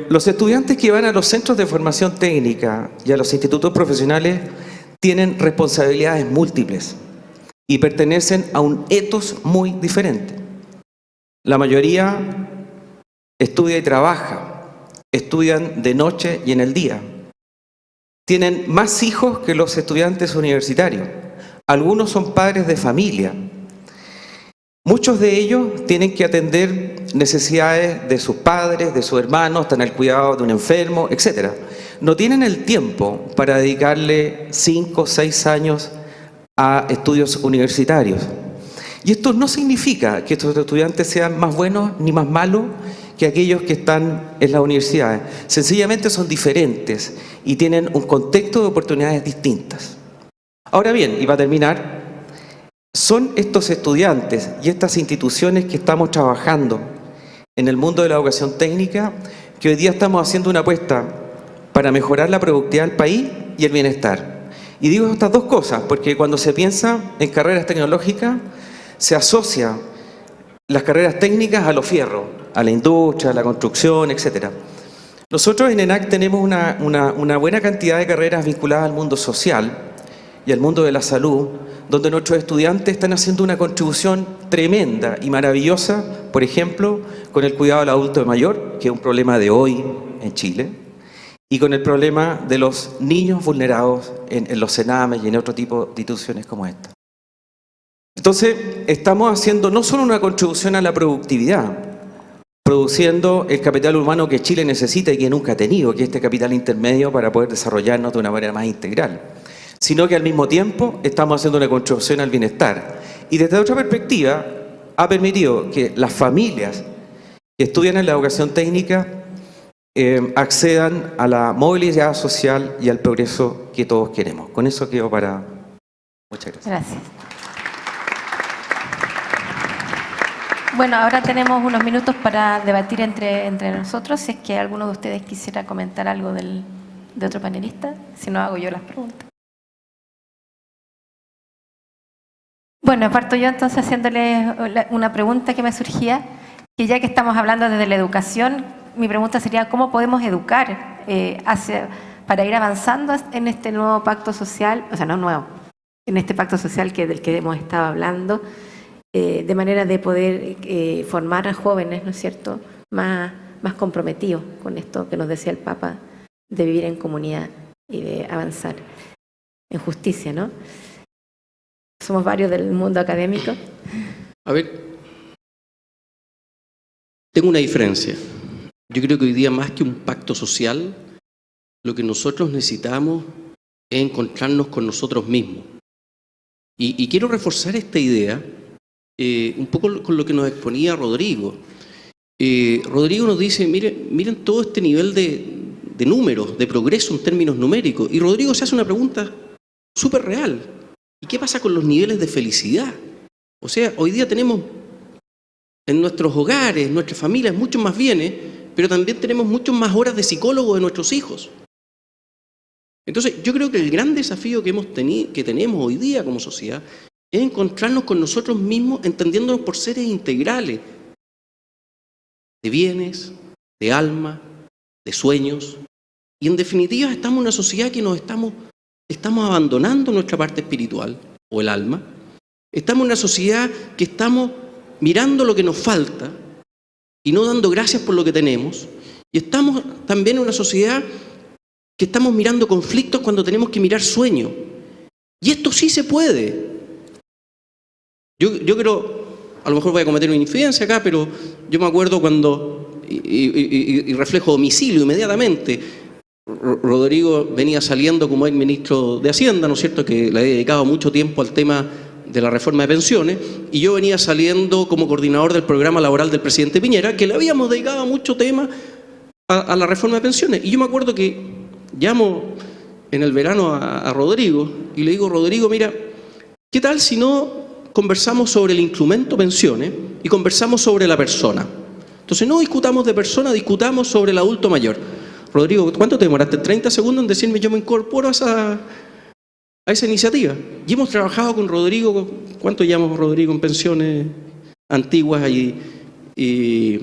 Los estudiantes que van a los centros de formación técnica y a los institutos profesionales tienen responsabilidades múltiples y pertenecen a un etos muy diferente. La mayoría estudia y trabaja, estudian de noche y en el día. Tienen más hijos que los estudiantes universitarios. Algunos son padres de familia. Muchos de ellos tienen que atender necesidades de sus padres, de sus hermanos, están al cuidado de un enfermo, etc. No tienen el tiempo para dedicarle 5 o 6 años a estudios universitarios. Y esto no significa que estos estudiantes sean más buenos ni más malos que aquellos que están en las universidades. Sencillamente son diferentes y tienen un contexto de oportunidades distintas. Ahora bien, y para terminar, son estos estudiantes y estas instituciones que estamos trabajando en el mundo de la educación técnica que hoy día estamos haciendo una apuesta para mejorar la productividad del país y el bienestar. Y digo estas dos cosas porque cuando se piensa en carreras tecnológicas se asocia las carreras técnicas a los fierros, a la industria, a la construcción, etc. Nosotros en ENAC tenemos una buena cantidad de carreras vinculadas al mundo social y al mundo de la salud, donde nuestros estudiantes están haciendo una contribución tremenda y maravillosa, por ejemplo, con el cuidado del adulto mayor, que es un problema de hoy en Chile, y con el problema de los niños vulnerados en los cenames y en otro tipo de instituciones como esta. Entonces, estamos haciendo no solo una contribución a la productividad, produciendo el capital humano que Chile necesita y que nunca ha tenido, que es este capital intermedio para poder desarrollarnos de una manera más integral, sino que al mismo tiempo estamos haciendo una contribución al bienestar. Y desde otra perspectiva, ha permitido que las familias que estudian en la educación técnica accedan a la movilidad social y al progreso que todos queremos. Con eso quedo para... Muchas gracias. Gracias. Bueno, ahora tenemos unos minutos para debatir entre nosotros, si es que alguno de ustedes quisiera comentar algo de otro panelista, si no hago yo las preguntas. Bueno, parto yo entonces haciéndole una pregunta que me surgía, que ya que estamos hablando desde la educación, mi pregunta sería ¿cómo podemos educar para ir avanzando en este nuevo pacto social, o sea, no nuevo, en este pacto social del que hemos estado hablando, de manera de poder formar a jóvenes, ¿no es cierto?, más comprometidos con esto que nos decía el Papa, de vivir en comunidad y de avanzar en justicia, ¿no? Somos varios del mundo académico. A ver, tengo una diferencia. Yo creo que hoy día más que un pacto social, lo que nosotros necesitamos es encontrarnos con nosotros mismos. Y quiero reforzar esta idea un poco con lo que nos exponía Rodrigo. Rodrigo nos dice, miren todo este nivel de números, de progreso en términos numéricos. Y Rodrigo se hace una pregunta súper real. ¿Y qué pasa con los niveles de felicidad? O sea, hoy día tenemos en nuestros hogares, en nuestras familias, muchos más bienes, pero también tenemos muchas más horas de psicólogo de nuestros hijos. Entonces, yo creo que el gran desafío que tenemos hoy día como sociedad es encontrarnos con nosotros mismos, entendiéndonos por seres integrales, de bienes, de alma, de sueños. Y en definitiva estamos en una sociedad que estamos abandonando nuestra parte espiritual, o el alma. Estamos en una sociedad que estamos mirando lo que nos falta y no dando gracias por lo que tenemos. Y estamos también en una sociedad que estamos mirando conflictos cuando tenemos que mirar sueños. Y esto sí se puede. Yo creo, a lo mejor voy a cometer una infidencia acá, pero yo me acuerdo cuando, y reflejo domicilio inmediatamente, Rodrigo venía saliendo como ex ministro de Hacienda, ¿no es cierto?, que le ha dedicado mucho tiempo al tema de la reforma de pensiones, y yo venía saliendo como coordinador del programa laboral del presidente Piñera, que le habíamos dedicado mucho tema a la reforma de pensiones. Y yo me acuerdo que llamo en el verano a Rodrigo y le digo, Rodrigo, mira, ¿qué tal si no conversamos sobre el instrumento pensiones y conversamos sobre la persona? Entonces no discutamos de persona, discutamos sobre el adulto mayor. Rodrigo, ¿cuánto te demoraste? 30 segundos en decirme yo me incorporo a esa iniciativa. Y hemos trabajado con Rodrigo, ¿cuánto llevamos, Rodrigo, en pensiones antiguas y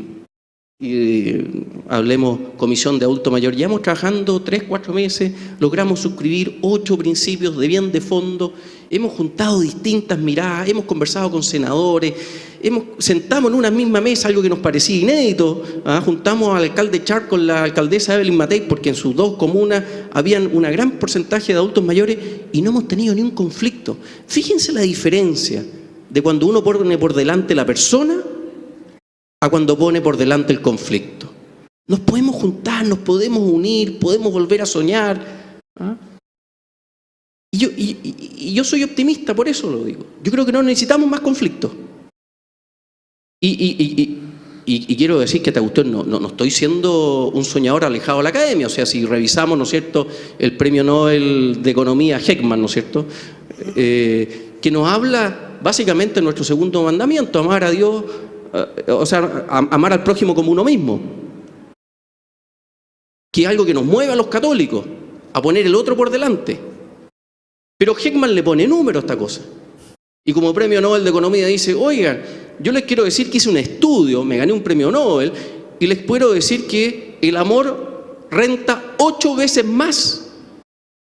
hablemos comisión de adulto mayor? Llevamos trabajando 3-4 meses, logramos suscribir 8 principios de bien de fondo, hemos juntado distintas miradas, hemos conversado con senadores, sentamos en una misma mesa, algo que nos parecía inédito, juntamos al alcalde Char con la alcaldesa Evelyn Matei, porque en sus 2 comunas habían un gran porcentaje de adultos mayores y no hemos tenido ni un conflicto. Fíjense la diferencia de cuando uno pone por delante la persona a cuando pone por delante el conflicto. Nos podemos juntar, nos podemos unir, podemos volver a soñar. Y yo soy optimista, por eso lo digo. Yo creo que no necesitamos más conflictos. Y quiero decir que no estoy siendo un soñador alejado de la academia. O sea, si revisamos, ¿no es cierto?, el premio Nobel de Economía Heckman, ¿no es cierto?, que nos habla básicamente de nuestro segundo mandamiento, amar a Dios, amar al prójimo como uno mismo, que es algo que nos mueve a los católicos a poner el otro por delante. Pero Heckman le pone número a esta cosa, y como premio Nobel de Economía dice, oigan, yo les quiero decir que hice un estudio, me gané un premio Nobel, y les puedo decir que el amor renta 8 veces más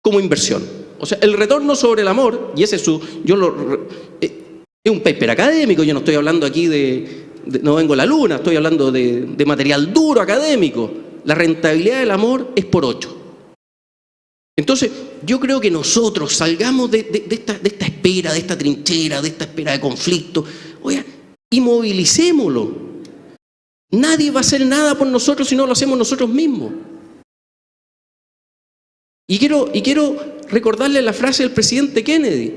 como inversión. O sea, el retorno sobre el amor, y ese es es un paper académico, yo no estoy hablando aquí no vengo a la luna, estoy hablando de material duro académico. La rentabilidad del amor es por 8. Entonces, yo creo que nosotros salgamos de esta espera, de esta trinchera, de esta espera de conflicto, oiga, y movilicémoslo. Nadie va a hacer nada por nosotros si no lo hacemos nosotros mismos. Y quiero recordarle la frase del presidente Kennedy.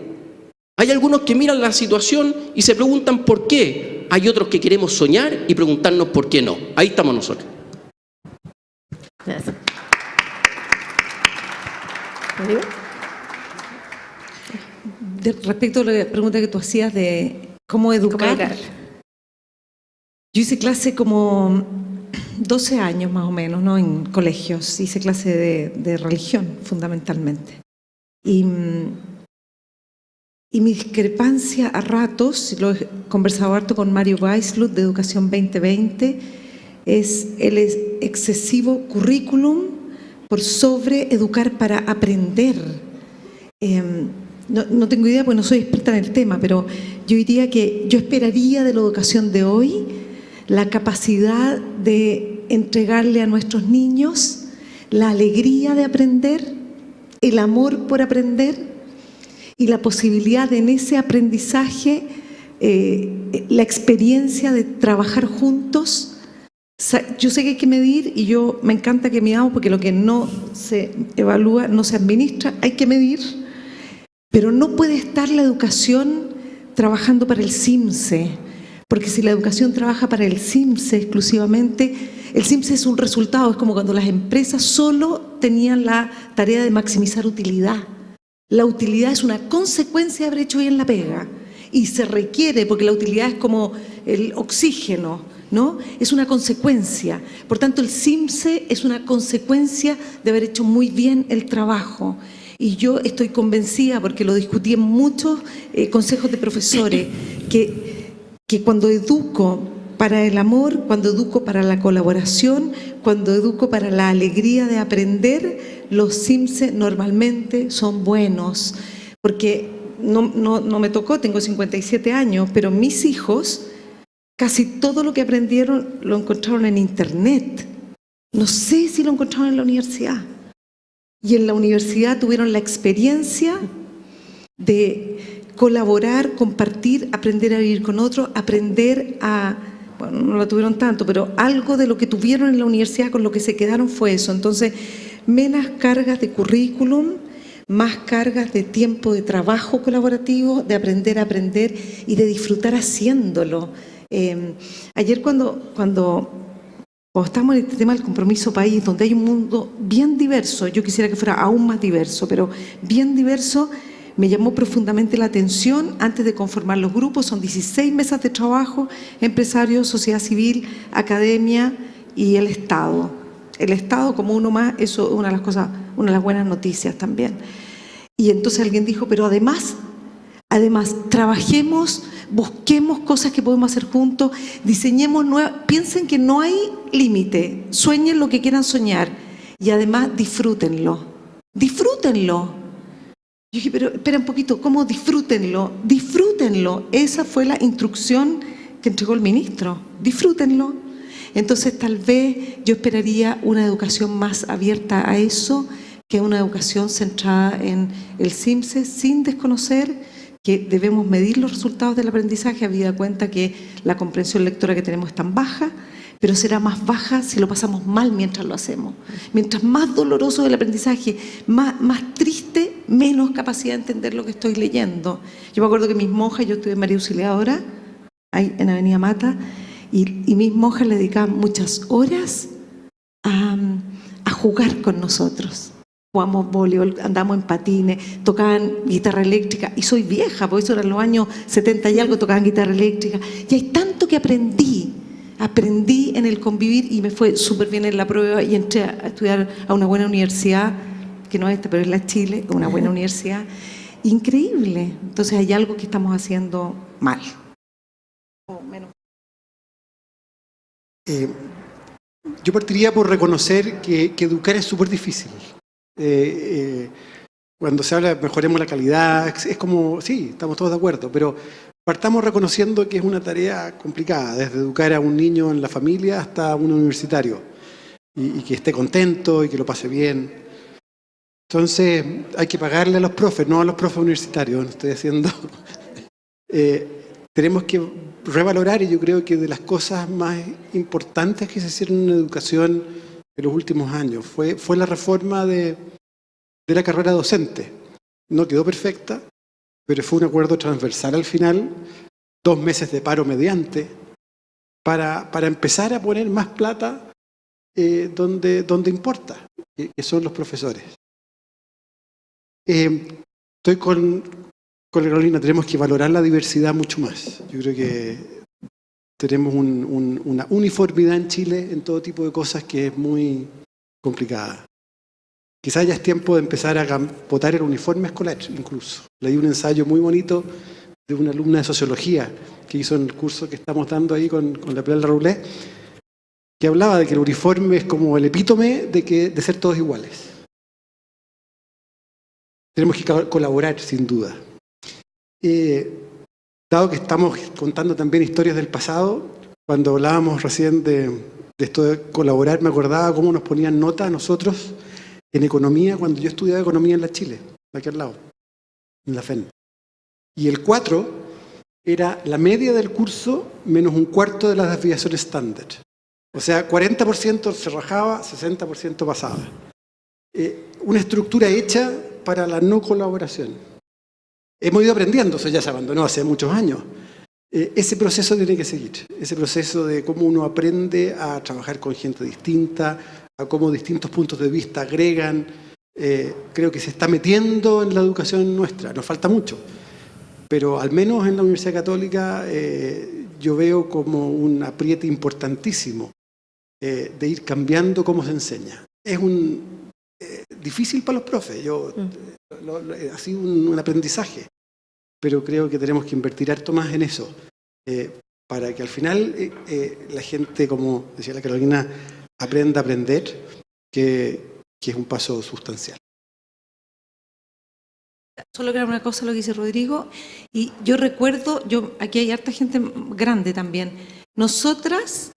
Hay algunos que miran la situación y se preguntan por qué. Hay otros que queremos soñar y preguntarnos por qué no. Ahí estamos nosotros. Gracias. Respecto a la pregunta que tú hacías de cómo educar. Yo hice clase como 12 años más o menos, ¿no?, en colegios. Hice clase de religión, fundamentalmente. Y mi discrepancia a ratos, lo he conversado harto con Mario Weisslut de Educación 2020, es el excesivo currículum por sobre educar para aprender. No tengo idea porque no soy experta en el tema, pero yo diría que yo esperaría de la educación de hoy la capacidad de entregarle a nuestros niños la alegría de aprender, el amor por aprender y la posibilidad de en ese aprendizaje, la experiencia de trabajar juntos. Yo sé que hay que medir y yo me encanta que midamos porque lo que no se evalúa no se administra, hay que medir, pero no puede estar la educación trabajando para el CIMSE, Porque si la educación trabaja para el CIMSE exclusivamente, el CIMSE es un resultado, es como cuando las empresas solo tenían la tarea de maximizar utilidad. La utilidad es una consecuencia de haber hecho bien la pega y se requiere, porque la utilidad es como el oxígeno, ¿no? Es una consecuencia. Por tanto, el CIMSE es una consecuencia de haber hecho muy bien el trabajo. Y yo estoy convencida, porque lo discutí en muchos consejos de profesores, que cuando educo para el amor, cuando educo para la colaboración, cuando educo para la alegría de aprender, los CIMSE normalmente son buenos. Porque no me tocó, tengo 57 años, pero mis hijos, casi todo lo que aprendieron lo encontraron en Internet. No sé si lo encontraron en la universidad. Y en la universidad tuvieron la experiencia de colaborar, compartir, aprender a vivir con otros, aprender a... Bueno, no lo tuvieron tanto, pero algo de lo que tuvieron en la universidad con lo que se quedaron fue eso. Entonces, menos cargas de currículum, más cargas de tiempo de trabajo colaborativo, de aprender a aprender y de disfrutar haciéndolo. Ayer cuando estamos en este tema del compromiso país, donde hay un mundo bien diverso, yo quisiera que fuera aún más diverso, pero bien diverso, me llamó profundamente la atención antes de conformar los grupos. Son 16 mesas de trabajo, empresarios, sociedad civil, academia y el Estado. El Estado como uno más, eso es una de las cosas, una de las buenas noticias también. Y entonces alguien dijo, pero además, trabajemos, busquemos cosas que podemos hacer juntos, diseñemos nuevas, piensen que no hay límite, sueñen lo que quieran soñar y además disfrútenlo. Disfrútenlo. Yo dije, pero espera un poquito, ¿cómo disfrútenlo? Disfrútenlo. Esa fue la instrucción que entregó el ministro. Disfrútenlo. Entonces, tal vez yo esperaría una educación más abierta a eso, que una educación centrada en el CIMSE, sin desconocer que debemos medir los resultados del aprendizaje, habida cuenta que la comprensión lectora que tenemos es tan baja, pero será más baja si lo pasamos mal mientras lo hacemos. Mientras más doloroso es el aprendizaje, más triste, menos capacidad de entender lo que estoy leyendo. Yo me acuerdo que mis monjas, yo estuve en María Auxiliadora, ahí en Avenida Mata, y mis monjas le dedicaban muchas horas a jugar con nosotros. Jugamos voleibol, andamos en patines, tocaban guitarra eléctrica, y soy vieja, por eso eran los años 70 y algo, tocaban guitarra eléctrica. Y hay tanto que aprendí en el convivir y me fue súper bien en la prueba y entré a estudiar a una buena universidad, que no es esta, pero es la Chile, una buena universidad. Increíble. Entonces hay algo que estamos haciendo mal. O menos. Yo partiría por reconocer que educar es súper difícil. Cuando se habla de mejoremos la calidad, es como, sí, estamos todos de acuerdo, pero partamos reconociendo que es una tarea complicada, desde educar a un niño en la familia hasta un universitario, y que esté contento y que lo pase bien. Entonces hay que pagarle a los profes, no a los profes universitarios, no estoy haciendo... tenemos que revalorar, y yo creo que de las cosas más importantes que se hicieron en la educación en los últimos años fue la reforma de la carrera docente. No quedó perfecta, pero fue un acuerdo transversal al final, 2 meses de paro mediante, para empezar a poner más plata donde importa, que son los profesores. Estoy con Carolina, tenemos que valorar la diversidad mucho más. Yo creo que tenemos una uniformidad en Chile en todo tipo de cosas que es muy complicada. Quizás ya es tiempo de empezar a votar el uniforme escolar, incluso. Leí un ensayo muy bonito de una alumna de sociología que hizo en el curso que estamos dando ahí con la Pilar Roulé, que hablaba de que el uniforme es como el epítome de ser todos iguales. Tenemos que colaborar, sin duda. Dado que estamos contando también historias del pasado, cuando hablábamos recién de esto de colaborar, me acordaba cómo nos ponían nota a nosotros en economía cuando yo estudiaba economía en la Chile, aquí al lado, en la FEN. Y el 4 era la media del curso menos 1/4 de las desviaciones estándar. O sea, 40% se rajaba, 60% pasaba. Una estructura hecha para la no colaboración. Hemos ido aprendiendo, eso ya se abandonó hace muchos años. ese proceso tiene que seguir, ese proceso de cómo uno aprende a trabajar con gente distinta, a cómo distintos puntos de vista agregan. Creo que se está metiendo en la educación nuestra, nos falta mucho, pero al menos en la Universidad Católica yo veo como un apriete importantísimo de ir cambiando cómo se enseña. Es difícil para los profes, ha sido un aprendizaje, pero creo que tenemos que invertir harto más en eso, para que al final la gente, como decía la Carolina, aprenda a aprender, que es un paso sustancial. Solo agregar una cosa a lo que dice Rodrigo, y yo recuerdo, aquí hay harta gente grande también, nosotras,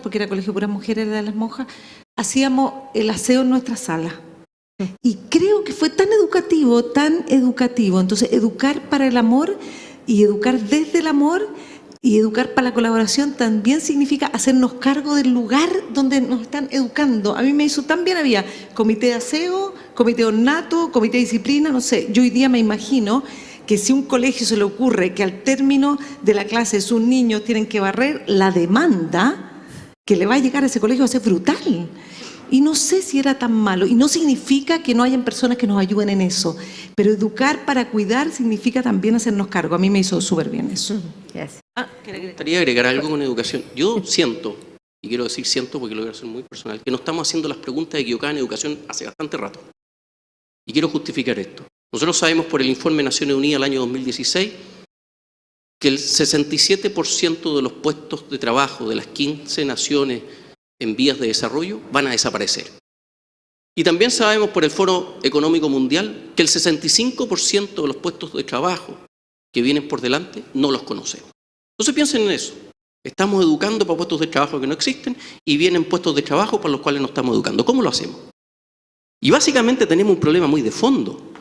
porque era colegio de puras mujeres, era de las monjas, hacíamos el aseo en nuestra sala. Y creo que fue tan educativo. Entonces, educar para el amor y educar desde el amor y educar para la colaboración también significa hacernos cargo del lugar donde nos están educando. A mí me hizo tan bien, había comité de aseo, comité ornato, comité de disciplina, no sé. Yo hoy día me imagino que si a un colegio se le ocurre que al término de la clase sus niños tienen que barrer, la demanda que le va a llegar a ese colegio va a ser brutal. Y no sé si era tan malo, y no significa que no hayan personas que nos ayuden en eso, pero educar para cuidar significa también hacernos cargo. A mí me hizo súper bien eso. Gracias. Me gustaría agregar algo con educación. Yo siento, y quiero decir siento porque lo voy a hacer muy personal, que no estamos haciendo las preguntas equivocadas en educación hace bastante rato. Y quiero justificar esto. Nosotros sabemos por el informe de Naciones Unidas del año 2016 que el 67% de los puestos de trabajo de las 15 naciones en vías de desarrollo van a desaparecer. Y también sabemos por el Foro Económico Mundial que el 65% de los puestos de trabajo que vienen por delante no los conocemos. Entonces piensen en eso. Estamos educando para puestos de trabajo que no existen y vienen puestos de trabajo para los cuales no estamos educando. ¿Cómo lo hacemos? Y básicamente tenemos un problema muy de fondo.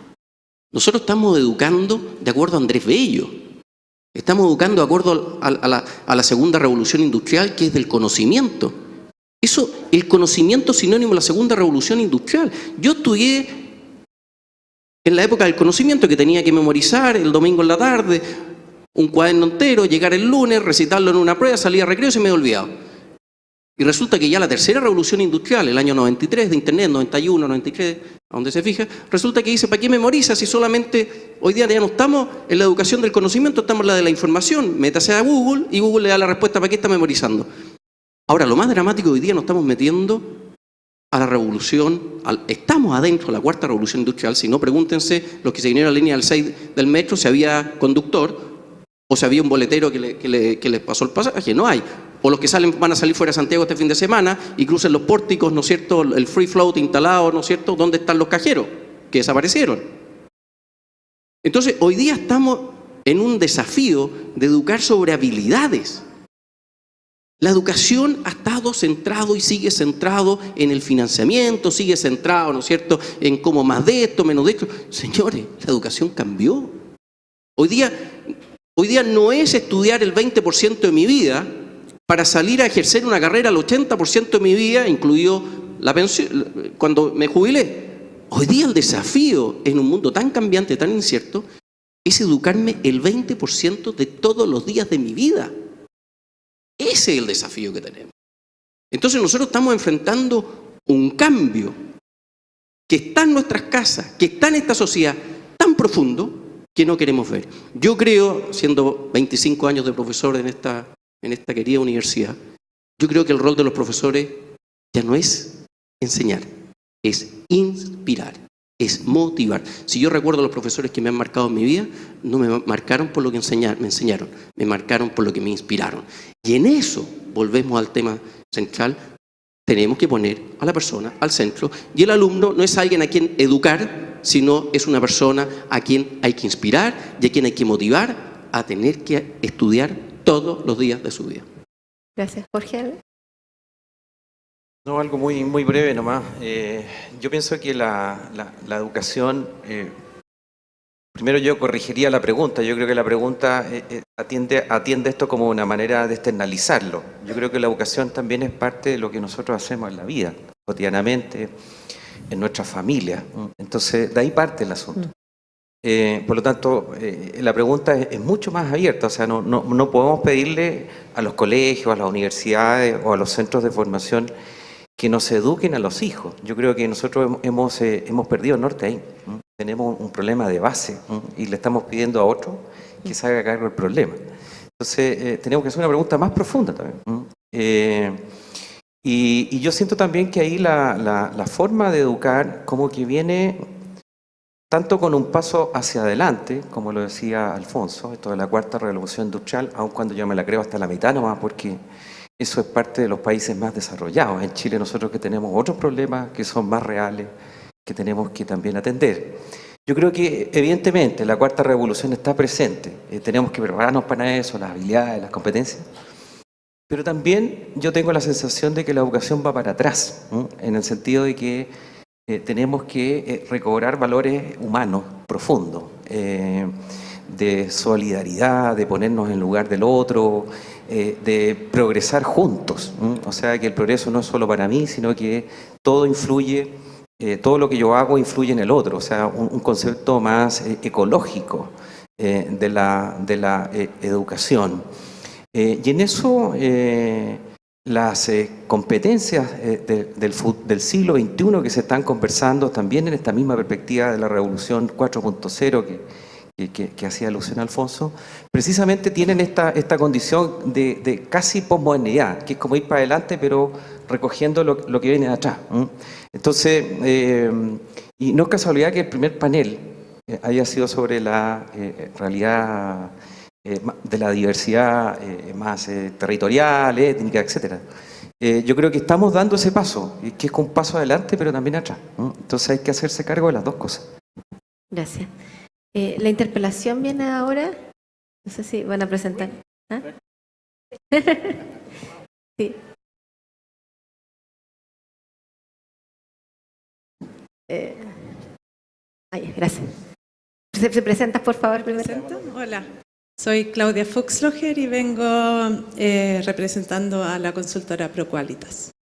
Nosotros estamos educando de acuerdo a Andrés Bello. Estamos educando de acuerdo a la segunda revolución industrial, que es del conocimiento. Eso, el conocimiento es sinónimo de la segunda revolución industrial. Yo estudié en la época del conocimiento, que tenía que memorizar el domingo en la tarde, un cuaderno entero, llegar el lunes, recitarlo en una prueba, salir a recreo y se me había olvidado. Y resulta que ya la tercera revolución industrial, el año 93, de Internet, 91, 93, a donde se fija, resulta que dice, ¿para qué memoriza si solamente hoy día ya no estamos en la educación del conocimiento, estamos en la de la información? Métase a Google y Google le da la respuesta, ¿para qué está memorizando? Ahora, lo más dramático, hoy día nos estamos metiendo a la revolución, estamos adentro de la cuarta revolución industrial. Si no, pregúntense los que se vinieron a la línea del 6 del metro si había conductor o si había un boletero que les pasó el pasaje. No hay. O los que van a salir fuera de Santiago este fin de semana y crucen los pórticos, ¿no es cierto?, el free float instalado, ¿no es cierto?, ¿dónde están los cajeros? Que desaparecieron. Entonces, hoy día estamos en un desafío de educar sobre habilidades. La educación ha estado centrado y sigue centrado en el financiamiento, sigue centrado, ¿no es cierto?, en cómo más de esto, menos de esto. Señores, la educación cambió. Hoy día no es estudiar el 20% de mi vida para salir a ejercer una carrera el 80% de mi vida, incluido la pensión, cuando me jubilé. Hoy día el desafío en un mundo tan cambiante, tan incierto, es educarme el 20% de todos los días de mi vida. Ese es el desafío que tenemos. Entonces nosotros estamos enfrentando un cambio que está en nuestras casas, que está en esta sociedad tan profundo que no queremos ver. Yo creo, siendo 25 años de profesor en esta querida universidad, yo creo que el rol de los profesores ya no es enseñar, es inspirar, es motivar. Si yo recuerdo a los profesores que me han marcado en mi vida, no me marcaron por lo que me enseñaron, me marcaron por lo que me inspiraron. Y en eso volvemos al tema central. Tenemos que poner a la persona al centro, y el alumno no es alguien a quien educar, sino es una persona a quien hay que inspirar y a quien hay que motivar a tener que estudiar todos los días de su vida. Gracias, Jorge. No, algo muy, muy breve nomás. Yo pienso que la educación, primero yo corregiría la pregunta. Yo creo que la pregunta atiende esto como una manera de externalizarlo. Yo creo que la educación también es parte de lo que nosotros hacemos en la vida, cotidianamente, en nuestra familia. Entonces, de ahí parte el asunto. Por lo tanto, la pregunta es mucho más abierta, o sea, no podemos pedirle a los colegios, a las universidades o a los centros de formación que nos eduquen a los hijos. Yo creo que nosotros hemos perdido el norte ahí. Tenemos un problema de base y le estamos pidiendo a otro que se haga cargo del problema. Entonces, tenemos que hacer una pregunta más profunda también. Y yo siento también que ahí la forma de educar como que viene tanto con un paso hacia adelante, como lo decía Alfonso, esto de la cuarta revolución industrial, aun cuando yo me la creo hasta la mitad nomás, porque eso es parte de los países más desarrollados. En Chile nosotros que tenemos otros problemas que son más reales, que tenemos que también atender. Yo creo que evidentemente la cuarta revolución está presente, tenemos que prepararnos para eso, las habilidades, las competencias, pero también yo tengo la sensación de que la educación va para atrás, en el sentido de que tenemos que recobrar valores humanos profundos, de solidaridad, de ponernos en lugar del otro, de progresar juntos. O sea, que el progreso no es solo para mí, sino que todo influye, todo lo que yo hago influye en el otro. O sea, un concepto más ecológico de la educación. Y en eso las competencias del siglo XXI que se están conversando también en esta misma perspectiva de la revolución 4.0 que hacía alusión a Alfonso, precisamente tienen esta condición de casi posmodernidad, que es como ir para adelante pero recogiendo lo que viene de atrás. Entonces, y no es casualidad que el primer panel haya sido sobre la realidad de la diversidad más territorial, étnica, etc. Yo creo que estamos dando ese paso, que es un paso adelante pero también atrás. Entonces hay que hacerse cargo de las dos cosas. Gracias. La interpelación viene ahora. No sé si van a presentar. ¿Ah? Sí. Gracias. ¿Se presentas, por favor, primero? Hola, soy Claudia Fuchsloger y vengo representando a la consultora ProQualitas.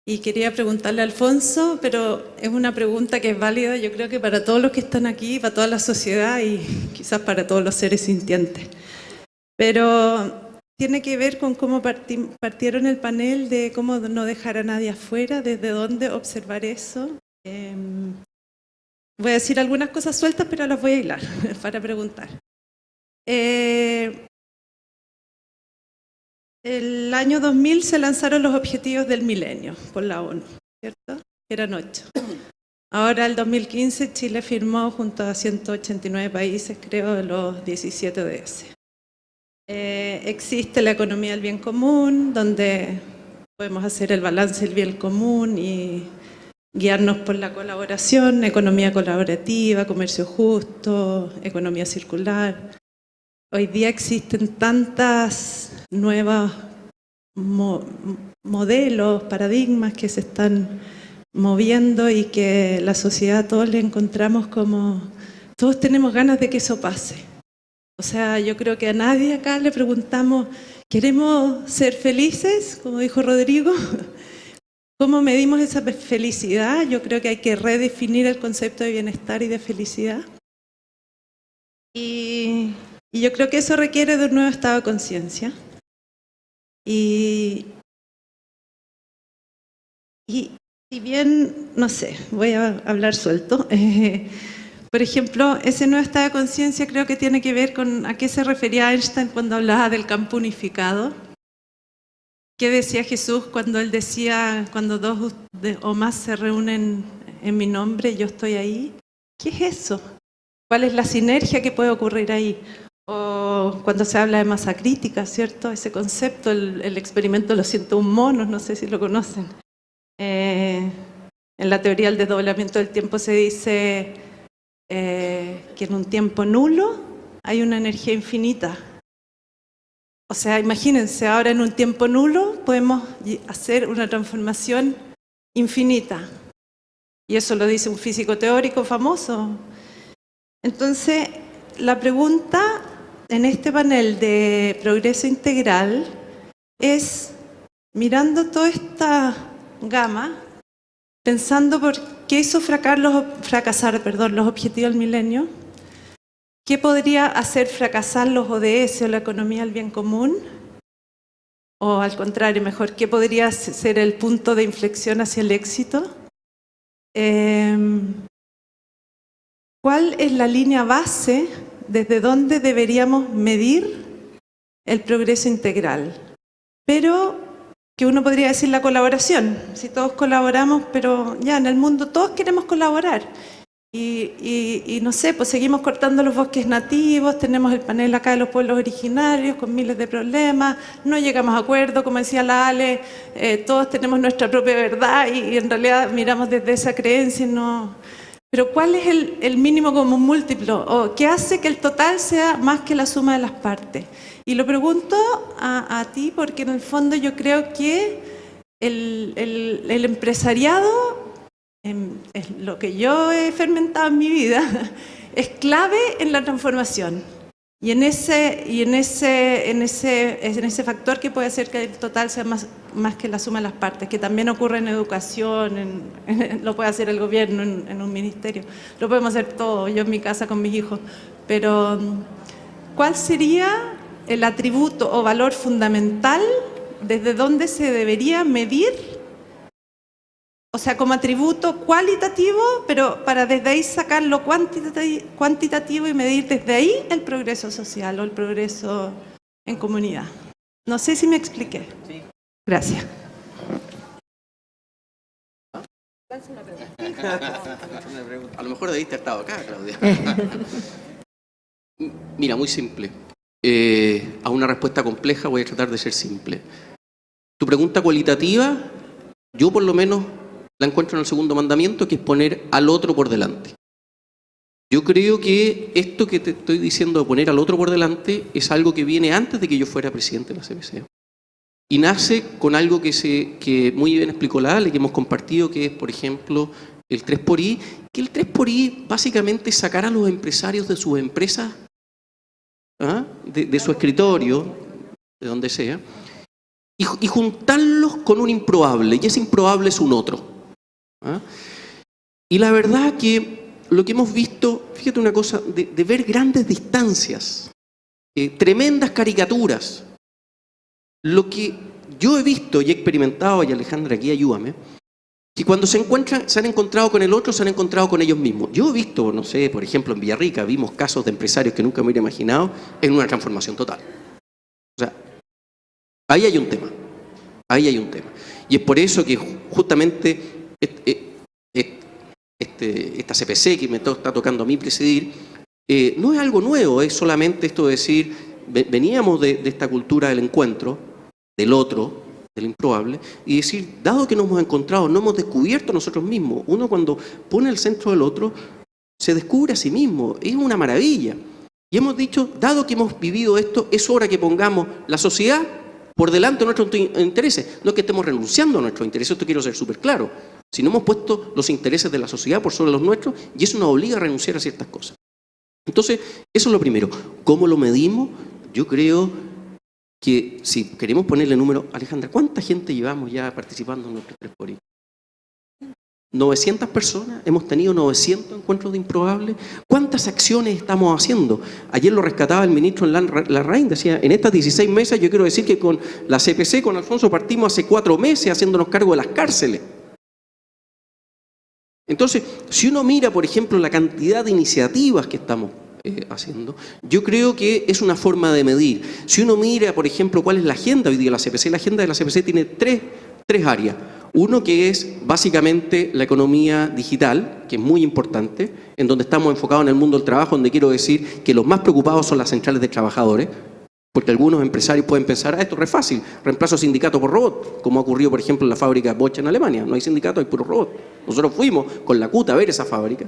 Y quería preguntarle a Alfonso, pero es una pregunta que es válida, yo creo que para todos los que están aquí, para toda la sociedad y quizás para todos los seres sintientes. Pero tiene que ver con cómo partieron el panel de cómo no dejar a nadie afuera, desde dónde observar eso. Voy a decir algunas cosas sueltas, pero las voy a hilar para preguntar. El año 2000 se lanzaron los objetivos del milenio por la ONU, ¿cierto? Eran 8. Ahora, el 2015, Chile firmó junto a 189 países, creo, los 17 ODS. Existe la economía del bien común, donde podemos hacer el balance del bien común y guiarnos por la colaboración, economía colaborativa, comercio justo, economía circular. Hoy día existen tantas nuevos modelos, paradigmas que se están moviendo y que la sociedad todos le encontramos como, todos tenemos ganas de que eso pase. O sea, yo creo que a nadie acá le preguntamos, ¿queremos ser felices? Como dijo Rodrigo. ¿Cómo medimos esa felicidad? Yo creo que hay que redefinir el concepto de bienestar y de felicidad. Y yo creo que eso requiere de un nuevo estado de conciencia. Y si bien, no sé, voy a hablar suelto. Por ejemplo, ese nuevo estado de conciencia creo que tiene que ver con a qué se refería Einstein cuando hablaba del campo unificado. ¿Qué decía Jesús cuando él decía, cuando dos o más se reúnen en mi nombre, yo estoy ahí? ¿Qué es eso? ¿Cuál es la sinergia que puede ocurrir ahí? O cuando se habla de masa crítica, ¿cierto? Ese concepto, el experimento de los 101 monos, no sé si lo conocen. En la teoría del desdoblamiento del tiempo se dice que en un tiempo nulo hay una energía infinita. O sea, imagínense, ahora en un tiempo nulo podemos hacer una transformación infinita. Y eso lo dice un físico teórico famoso. Entonces, la pregunta en este panel de progreso integral es, mirando toda esta gama, pensando por qué hizo fracasar los objetivos del milenio, ¿qué podría hacer fracasar los ODS o la economía del bien común? O al contrario, mejor, ¿qué podría ser el punto de inflexión hacia el éxito? ¿Cuál es la línea base desde donde deberíamos medir el progreso integral? Pero que uno podría decir la colaboración, si todos colaboramos, pero ya en el mundo todos queremos colaborar. Y no sé, pues seguimos cortando los bosques nativos, tenemos el panel acá de los pueblos originarios con miles de problemas, no llegamos a acuerdo, como decía la Ale, todos tenemos nuestra propia verdad y en realidad miramos desde esa creencia y no... Pero ¿cuál es el mínimo común múltiplo? ¿O qué hace que el total sea más que la suma de las partes? Y lo pregunto a ti porque en el fondo yo creo que el empresariado, es lo que yo he fermentado en mi vida, es clave en la transformación. Y en ese factor que puede hacer que el total sea más que la suma de las partes, que también ocurre en educación, lo puede hacer el gobierno en un ministerio, lo podemos hacer todos, yo en mi casa con mis hijos. Pero, ¿cuál sería el atributo o valor fundamental desde donde se debería medir? O sea, como atributo cualitativo, pero para desde ahí sacar lo cuantitativo y medir desde ahí el progreso social o el progreso en comunidad. No sé si me expliqué. Sí. Gracias. A lo mejor debiste haber estado acá, Claudia. Mira, muy simple. A una respuesta compleja voy a tratar de ser simple. Tu pregunta cualitativa, yo por lo menos la encuentro en el segundo mandamiento, que es poner al otro por delante. Yo creo que esto que te estoy diciendo de poner al otro por delante es algo que viene antes de que yo fuera presidente de la CPC. Y nace con algo que muy bien explicó la Ale, que hemos compartido, que es, por ejemplo, el 3xI, que el 3xI básicamente es sacar a los empresarios de sus empresas, de su escritorio, de donde sea, y juntarlos con un improbable, y ese improbable es un otro. Y la verdad que lo que hemos visto, fíjate una cosa, de ver grandes distancias, tremendas caricaturas, lo que yo he visto y he experimentado, y Alejandra aquí ayúdame, que cuando se han encontrado con el otro, se han encontrado con ellos mismos. Yo he visto, no sé, por ejemplo en Villarrica, vimos casos de empresarios que nunca me hubiera imaginado en una transformación total. O sea, ahí hay un tema, ahí hay un tema. Y es por eso que justamente esta CPC que me está tocando a mí presidir, no es algo nuevo, es solamente esto de decir, veníamos de esta cultura del encuentro, del otro, del improbable, y decir, dado que nos hemos encontrado, no hemos descubierto nosotros mismos. Uno cuando pone el centro del otro, se descubre a sí mismo, es una maravilla. Y hemos dicho, dado que hemos vivido esto, es hora que pongamos la sociedad por delante de nuestros intereses. No es que estemos renunciando a nuestros intereses, esto quiero ser súper claro, sino hemos puesto los intereses de la sociedad por sobre los nuestros y eso nos obliga a renunciar a ciertas cosas. Entonces, eso es lo primero. ¿Cómo lo medimos? Yo creo que si queremos ponerle número, Alejandra, ¿cuánta gente llevamos ya participando en nuestros 3xI? 900 personas, hemos tenido 900 encuentros de improbables. ¿Cuántas acciones estamos haciendo? Ayer lo rescataba el ministro Larraín, decía, en estas 16 mesas yo quiero decir que con la CPC, con Alfonso, partimos hace 4 meses haciéndonos cargo de las cárceles. Entonces, si uno mira, por ejemplo, la cantidad de iniciativas que estamos haciendo, yo creo que es una forma de medir. Si uno mira, por ejemplo, cuál es la agenda hoy día de la CPC, la agenda de la CPC tiene tres áreas. Uno que es básicamente la economía digital, que es muy importante, en donde estamos enfocados en el mundo del trabajo, donde quiero decir que los más preocupados son las centrales de trabajadores, porque algunos empresarios pueden pensar, esto es re fácil, reemplazo sindicato por robot, como ha ocurrido, por ejemplo, en la fábrica Bosch en Alemania. No hay sindicato, hay puro robot. Nosotros fuimos con la CUT a ver esa fábrica.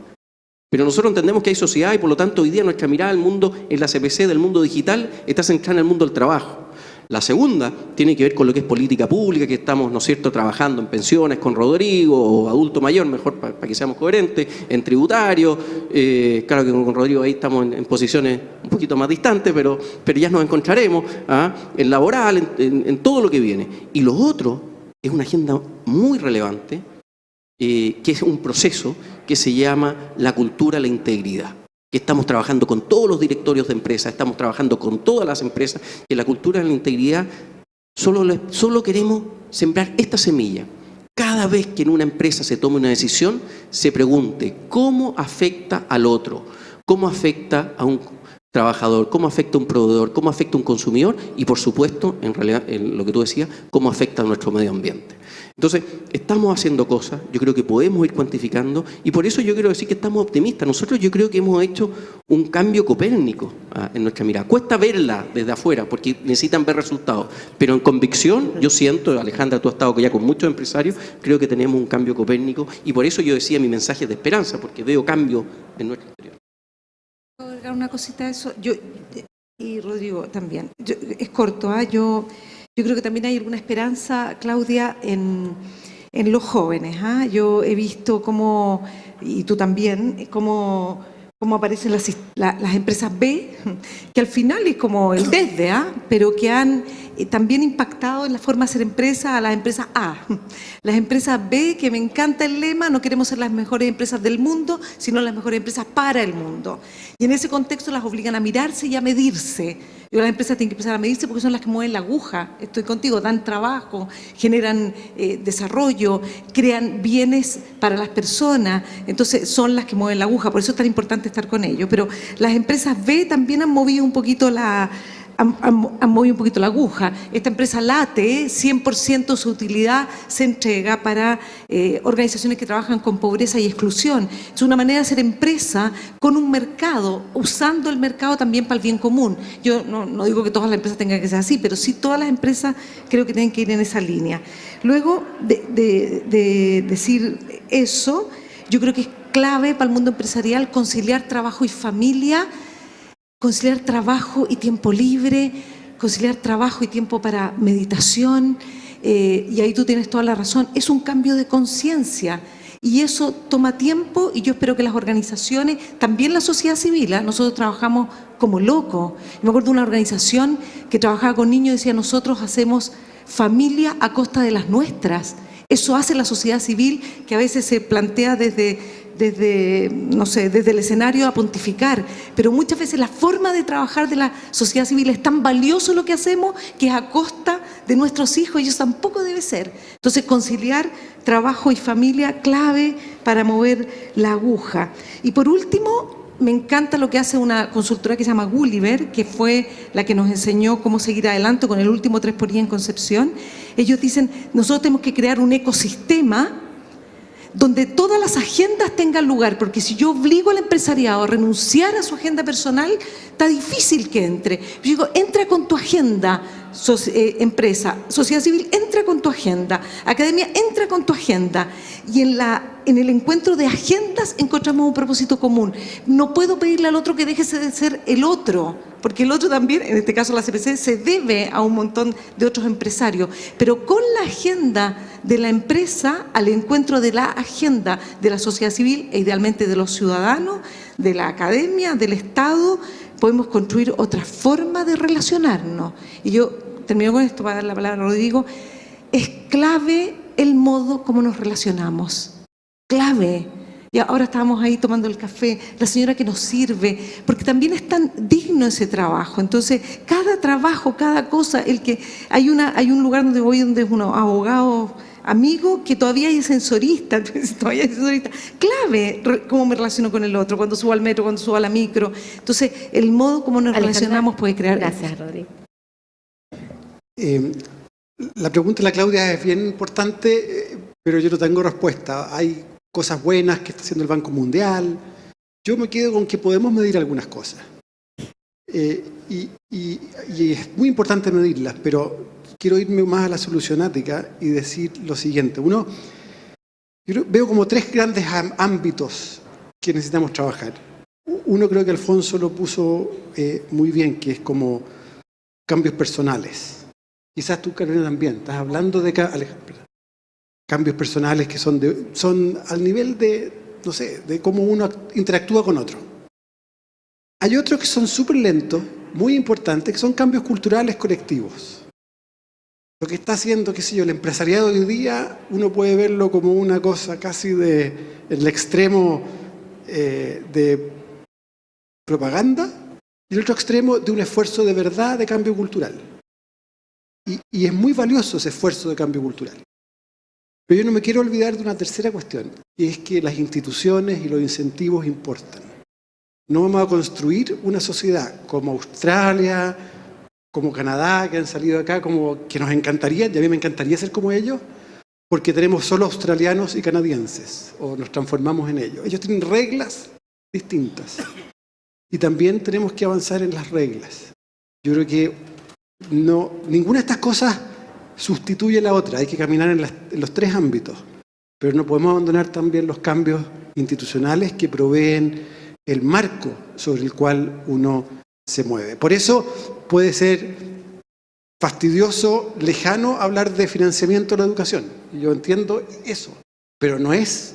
Pero nosotros entendemos que hay sociedad y por lo tanto hoy día nuestra mirada al mundo en la CPC del mundo digital está centrada en el mundo del trabajo. La segunda tiene que ver con lo que es política pública, que estamos, ¿no es cierto?, trabajando en pensiones con Rodrigo, o adulto mayor, mejor para que seamos coherentes, en tributario. Claro que con Rodrigo ahí estamos en posiciones un poquito más distantes, pero ya nos encontraremos, en laboral, en todo lo que viene. Y lo otro es una agenda muy relevante, que es un proceso que se llama la cultura de la integridad. que estamos trabajando con todos los directorios de empresas, estamos trabajando con todas las empresas, que la cultura de la integridad solo queremos sembrar esta semilla. Cada vez que en una empresa se tome una decisión, se pregunte cómo afecta al otro, cómo afecta a un trabajador, cómo afecta a un proveedor, cómo afecta a un consumidor y, por supuesto, en realidad, en lo que tú decías, cómo afecta a nuestro medio ambiente. Entonces, estamos haciendo cosas, yo creo que podemos ir cuantificando y por eso yo quiero decir que estamos optimistas. Nosotros yo creo que hemos hecho un cambio copérnico en nuestra mirada. Cuesta verla desde afuera porque necesitan ver resultados, pero en convicción yo siento, Alejandra, tú has estado ya con muchos empresarios, creo que tenemos un cambio copérnico y por eso yo decía mi mensaje de esperanza, porque veo cambio en nuestro interior. ¿Puedo agregar una cosita a eso? Y Rodrigo también. Es corto, ¿eh? Yo creo que también hay alguna esperanza, Claudia, en los jóvenes. Yo he visto cómo, y tú también, cómo aparecen las empresas B, que al final es como el desde, pero que han también impactado en la forma de hacer empresa a las empresas A. Las empresas B, que me encanta el lema, no queremos ser las mejores empresas del mundo, sino las mejores empresas para el mundo. Y en ese contexto las obligan a mirarse y a medirse. Las empresas tienen que empezar a medirse porque son las que mueven la aguja. Estoy contigo, dan trabajo, generan desarrollo, crean bienes para las personas. Entonces son las que mueven la aguja. Por eso es tan importante estar con ellos. Pero las empresas B también han movido un poquito la aguja. Esta empresa Late, 100% su utilidad se entrega para organizaciones que trabajan con pobreza y exclusión. Es una manera de hacer empresa con un mercado, usando el mercado también para el bien común. Yo no digo que todas las empresas tengan que ser así, pero sí todas las empresas creo que tienen que ir en esa línea. Luego de decir eso, yo creo que es clave para el mundo empresarial conciliar trabajo y familia, conciliar trabajo y tiempo libre, conciliar trabajo y tiempo para meditación, y ahí tú tienes toda la razón, es un cambio de conciencia y eso toma tiempo y yo espero que las organizaciones, también la sociedad civil, nosotros trabajamos como locos. Me acuerdo de una organización que trabajaba con niños y decía, nosotros hacemos familia a costa de las nuestras. Eso hace la sociedad civil que a veces se plantea desde el escenario a pontificar, pero muchas veces la forma de trabajar de la sociedad civil es tan valioso lo que hacemos que es a costa de nuestros hijos y eso tampoco debe ser. Entonces conciliar trabajo y familia clave para mover la aguja. Y por último, me encanta lo que hace una consultora que se llama Gulliver, que fue la que nos enseñó cómo seguir adelante con el último 3xI en Concepción. Ellos dicen, nosotros tenemos que crear un ecosistema donde todas las agendas tengan lugar, porque si yo obligo al empresariado a renunciar a su agenda personal, está difícil que entre. Yo digo, entra con tu agenda, empresa, sociedad civil, entra con tu agenda, academia, entra con tu agenda. Y en el encuentro de agendas encontramos un propósito común. No puedo pedirle al otro que deje de ser el otro, porque el otro también, en este caso la CPC, se debe a un montón de otros empresarios, pero con la agenda de la empresa al encuentro de la agenda de la sociedad civil e idealmente de los ciudadanos, de la academia, del Estado, podemos construir otra forma de relacionarnos. Y yo termino con esto para dar la palabra a Rodrigo. Es clave el modo como nos relacionamos. Clave. Y ahora estábamos ahí tomando el café, la señora que nos sirve, porque también es tan digno ese trabajo. Entonces, cada trabajo, cada cosa, hay un lugar donde voy donde es un abogado amigo que todavía es sensorista, entonces, todavía es sensorista. Clave cómo me relaciono con el otro, cuando subo al metro, cuando subo a la micro. Entonces, el modo como nos relacionamos puede crear... Gracias, Rodrigo. La pregunta de la Claudia es bien importante, pero yo no tengo respuesta. Hay cosas buenas que está haciendo el Banco Mundial. Yo me quedo con que podemos medir algunas cosas. Y es muy importante medirlas, pero quiero irme más a la solucionática y decir lo siguiente. Yo veo como tres grandes ámbitos que necesitamos trabajar. Uno creo que Alfonso lo puso muy bien, que es como cambios personales. Quizás tú, Carolina, también. Estás hablando de cambios personales que son al nivel de cómo uno interactúa con otro. Hay otros que son súper lentos, muy importantes, que son cambios culturales colectivos. Lo que está haciendo, el empresariado hoy día, uno puede verlo como una cosa casi en el extremo de propaganda, y el otro extremo de un esfuerzo de verdad de cambio cultural. Y es muy valioso ese esfuerzo de cambio cultural. Pero yo no me quiero olvidar de una tercera cuestión, y es que las instituciones y los incentivos importan. No vamos a construir una sociedad como Australia, como Canadá, que han salido acá, como que nos encantaría, y a mí me encantaría ser como ellos, porque tenemos solo australianos y canadienses, o nos transformamos en ellos. Ellos tienen reglas distintas. Y también tenemos que avanzar en las reglas. Yo creo que ninguna de estas cosas sustituye la otra. Hay que caminar en los tres ámbitos. Pero no podemos abandonar también los cambios institucionales que proveen el marco sobre el cual uno se mueve. Por eso puede ser fastidioso, lejano hablar de financiamiento de la educación. Yo entiendo eso, pero no es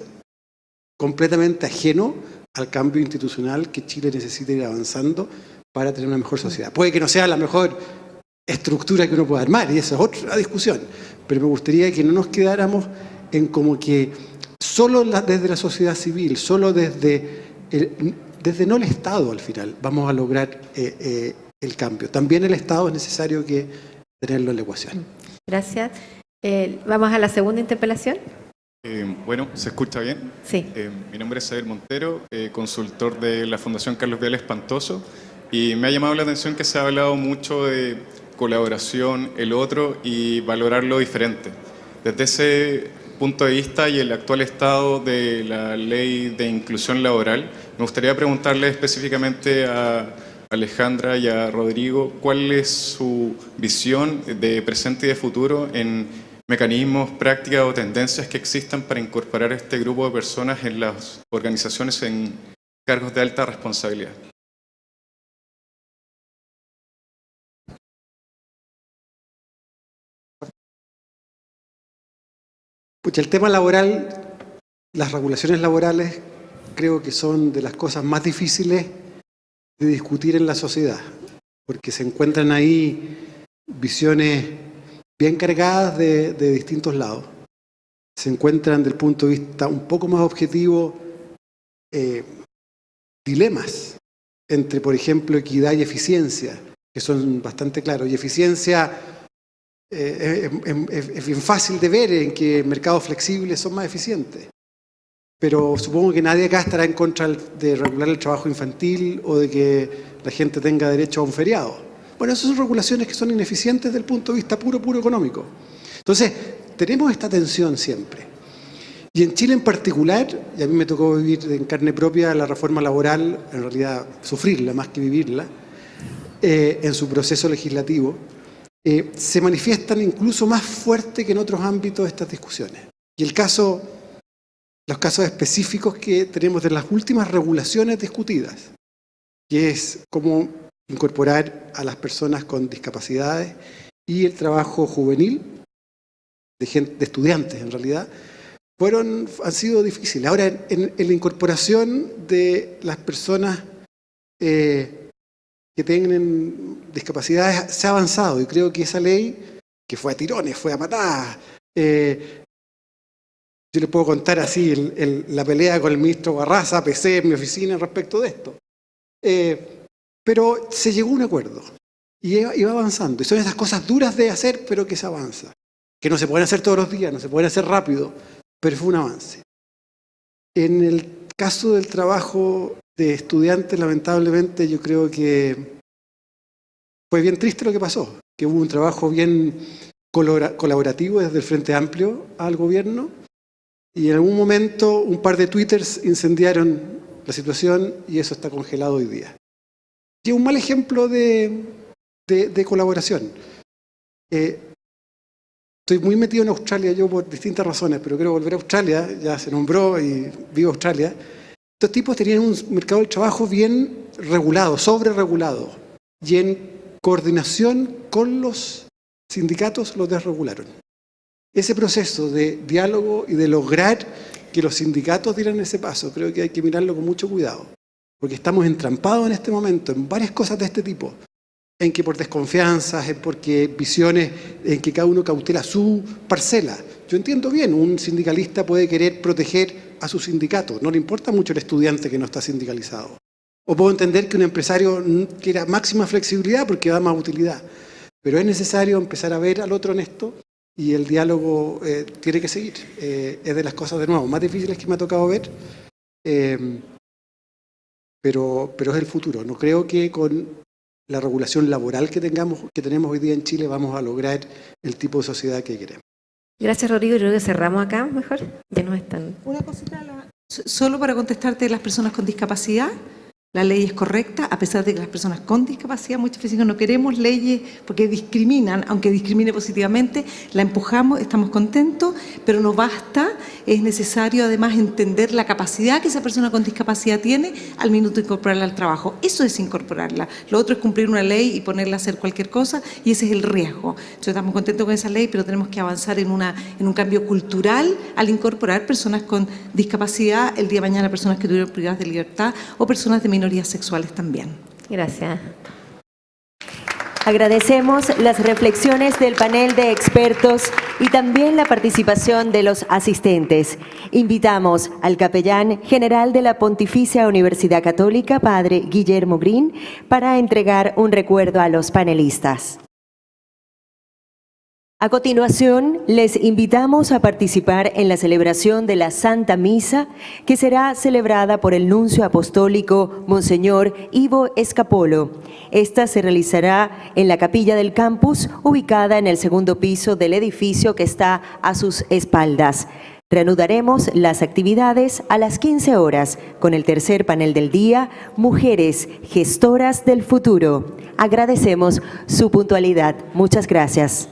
completamente ajeno al cambio institucional que Chile necesita ir avanzando para tener una mejor sociedad. Puede que no sea la mejor estructura que uno pueda armar, y esa es otra discusión, pero me gustaría que no nos quedáramos en como que solo desde la sociedad civil, solo desde no el Estado al final, vamos a lograr el cambio. También el Estado es necesario que tenerlo en la ecuación. Gracias. Vamos a la segunda interpelación. Bueno, ¿se escucha bien? Sí. Mi nombre es Abel Montero, consultor de la Fundación Carlos Vial Espantoso, y me ha llamado la atención que se ha hablado mucho de colaboración, el otro y valorar lo diferente. Desde ese punto de vista y el actual estado de la ley de inclusión laboral, me gustaría preguntarle específicamente a Alejandra y a Rodrigo cuál es su visión de presente y de futuro en mecanismos, prácticas o tendencias que existan para incorporar a este grupo de personas en las organizaciones en cargos de alta responsabilidad. Pucha, el tema laboral, las regulaciones laborales, creo que son de las cosas más difíciles de discutir en la sociedad, porque se encuentran ahí visiones bien cargadas de distintos lados. Se encuentran, desde el punto de vista un poco más objetivo, dilemas entre, por ejemplo, equidad y eficiencia, que son bastante claros. Y eficiencia es bien fácil de ver en que mercados flexibles son más eficientes. Pero supongo que nadie acá estará en contra de regular el trabajo infantil o de que la gente tenga derecho a un feriado. Bueno, esas son regulaciones que son ineficientes desde el punto de vista puro económico. Entonces, tenemos esta tensión siempre. Y en Chile en particular, y a mí me tocó vivir en carne propia la reforma laboral, en realidad sufrirla más que vivirla, en su proceso legislativo, se manifiestan incluso más fuerte que en otros ámbitos estas discusiones. Y los casos específicos que tenemos de las últimas regulaciones discutidas, que es cómo incorporar a las personas con discapacidades y el trabajo juvenil, de estudiantes en realidad, han sido difíciles. Ahora, en la incorporación de las personas que tienen discapacidades se ha avanzado, y creo que esa ley, que fue a tirones, fue a patadas, yo les puedo contar así la pelea con el ministro Barraza, PC, en mi oficina respecto de esto. Pero se llegó a un acuerdo y va avanzando. Y son esas cosas duras de hacer, pero que se avanza. Que no se pueden hacer todos los días, no se pueden hacer rápido, pero fue un avance. En el caso del trabajo de estudiantes, lamentablemente, yo creo que fue bien triste lo que pasó. Que hubo un trabajo bien colaborativo desde el Frente Amplio al gobierno. Y en algún momento un par de twitters incendiaron la situación y eso está congelado hoy día. Y es un mal ejemplo de colaboración. Estoy muy metido en Australia yo por distintas razones, pero quiero volver a Australia, ya se nombró y vivo Australia. Estos tipos tenían un mercado del trabajo bien regulado, sobreregulado, y en coordinación con los sindicatos los desregularon. Ese proceso de diálogo y de lograr que los sindicatos dieran ese paso, creo que hay que mirarlo con mucho cuidado, porque estamos entrampados en este momento en varias cosas de este tipo, en que por desconfianzas, porque visiones en que cada uno cautela su parcela. Yo entiendo bien, un sindicalista puede querer proteger a su sindicato, no le importa mucho el estudiante que no está sindicalizado, O puedo entender que un empresario quiera máxima flexibilidad porque da más utilidad. Pero es necesario empezar a ver al otro en esto y el diálogo tiene que seguir. Es de las cosas, de nuevo, más difíciles que me ha tocado ver, pero es el futuro. No creo que con la regulación laboral que tenemos hoy día en Chile vamos a lograr el tipo de sociedad que queremos. Gracias, Rodrigo. Yo creo que cerramos acá mejor. Ya no están. Una cosita, solo para contestarte de las personas con discapacidad. La ley es correcta, a pesar de que las personas con discapacidad, muchas veces no queremos leyes porque discriminan, aunque discrimine positivamente, la empujamos, estamos contentos, pero no basta, es necesario además entender la capacidad que esa persona con discapacidad tiene al minuto de incorporarla al trabajo. Eso es incorporarla. Lo otro es cumplir una ley y ponerla a hacer cualquier cosa, y ese es el riesgo. Entonces estamos contentos con esa ley, pero tenemos que avanzar en un cambio cultural al incorporar personas con discapacidad, el día de mañana personas que tuvieron privadas de libertad o personas de minorías sexuales también. Gracias. Agradecemos las reflexiones del panel de expertos y también la participación de los asistentes. Invitamos al capellán general de la Pontificia Universidad Católica, padre Guillermo Green, para entregar un recuerdo a los panelistas. A continuación, les invitamos a participar en la celebración de la Santa Misa, que será celebrada por el nuncio apostólico Monseñor Ivo Escapolo. Esta se realizará en la capilla del campus, ubicada en el segundo piso del edificio que está a sus espaldas. Reanudaremos las actividades a las 15 horas con el tercer panel del día, Mujeres Gestoras del Futuro. Agradecemos su puntualidad. Muchas gracias.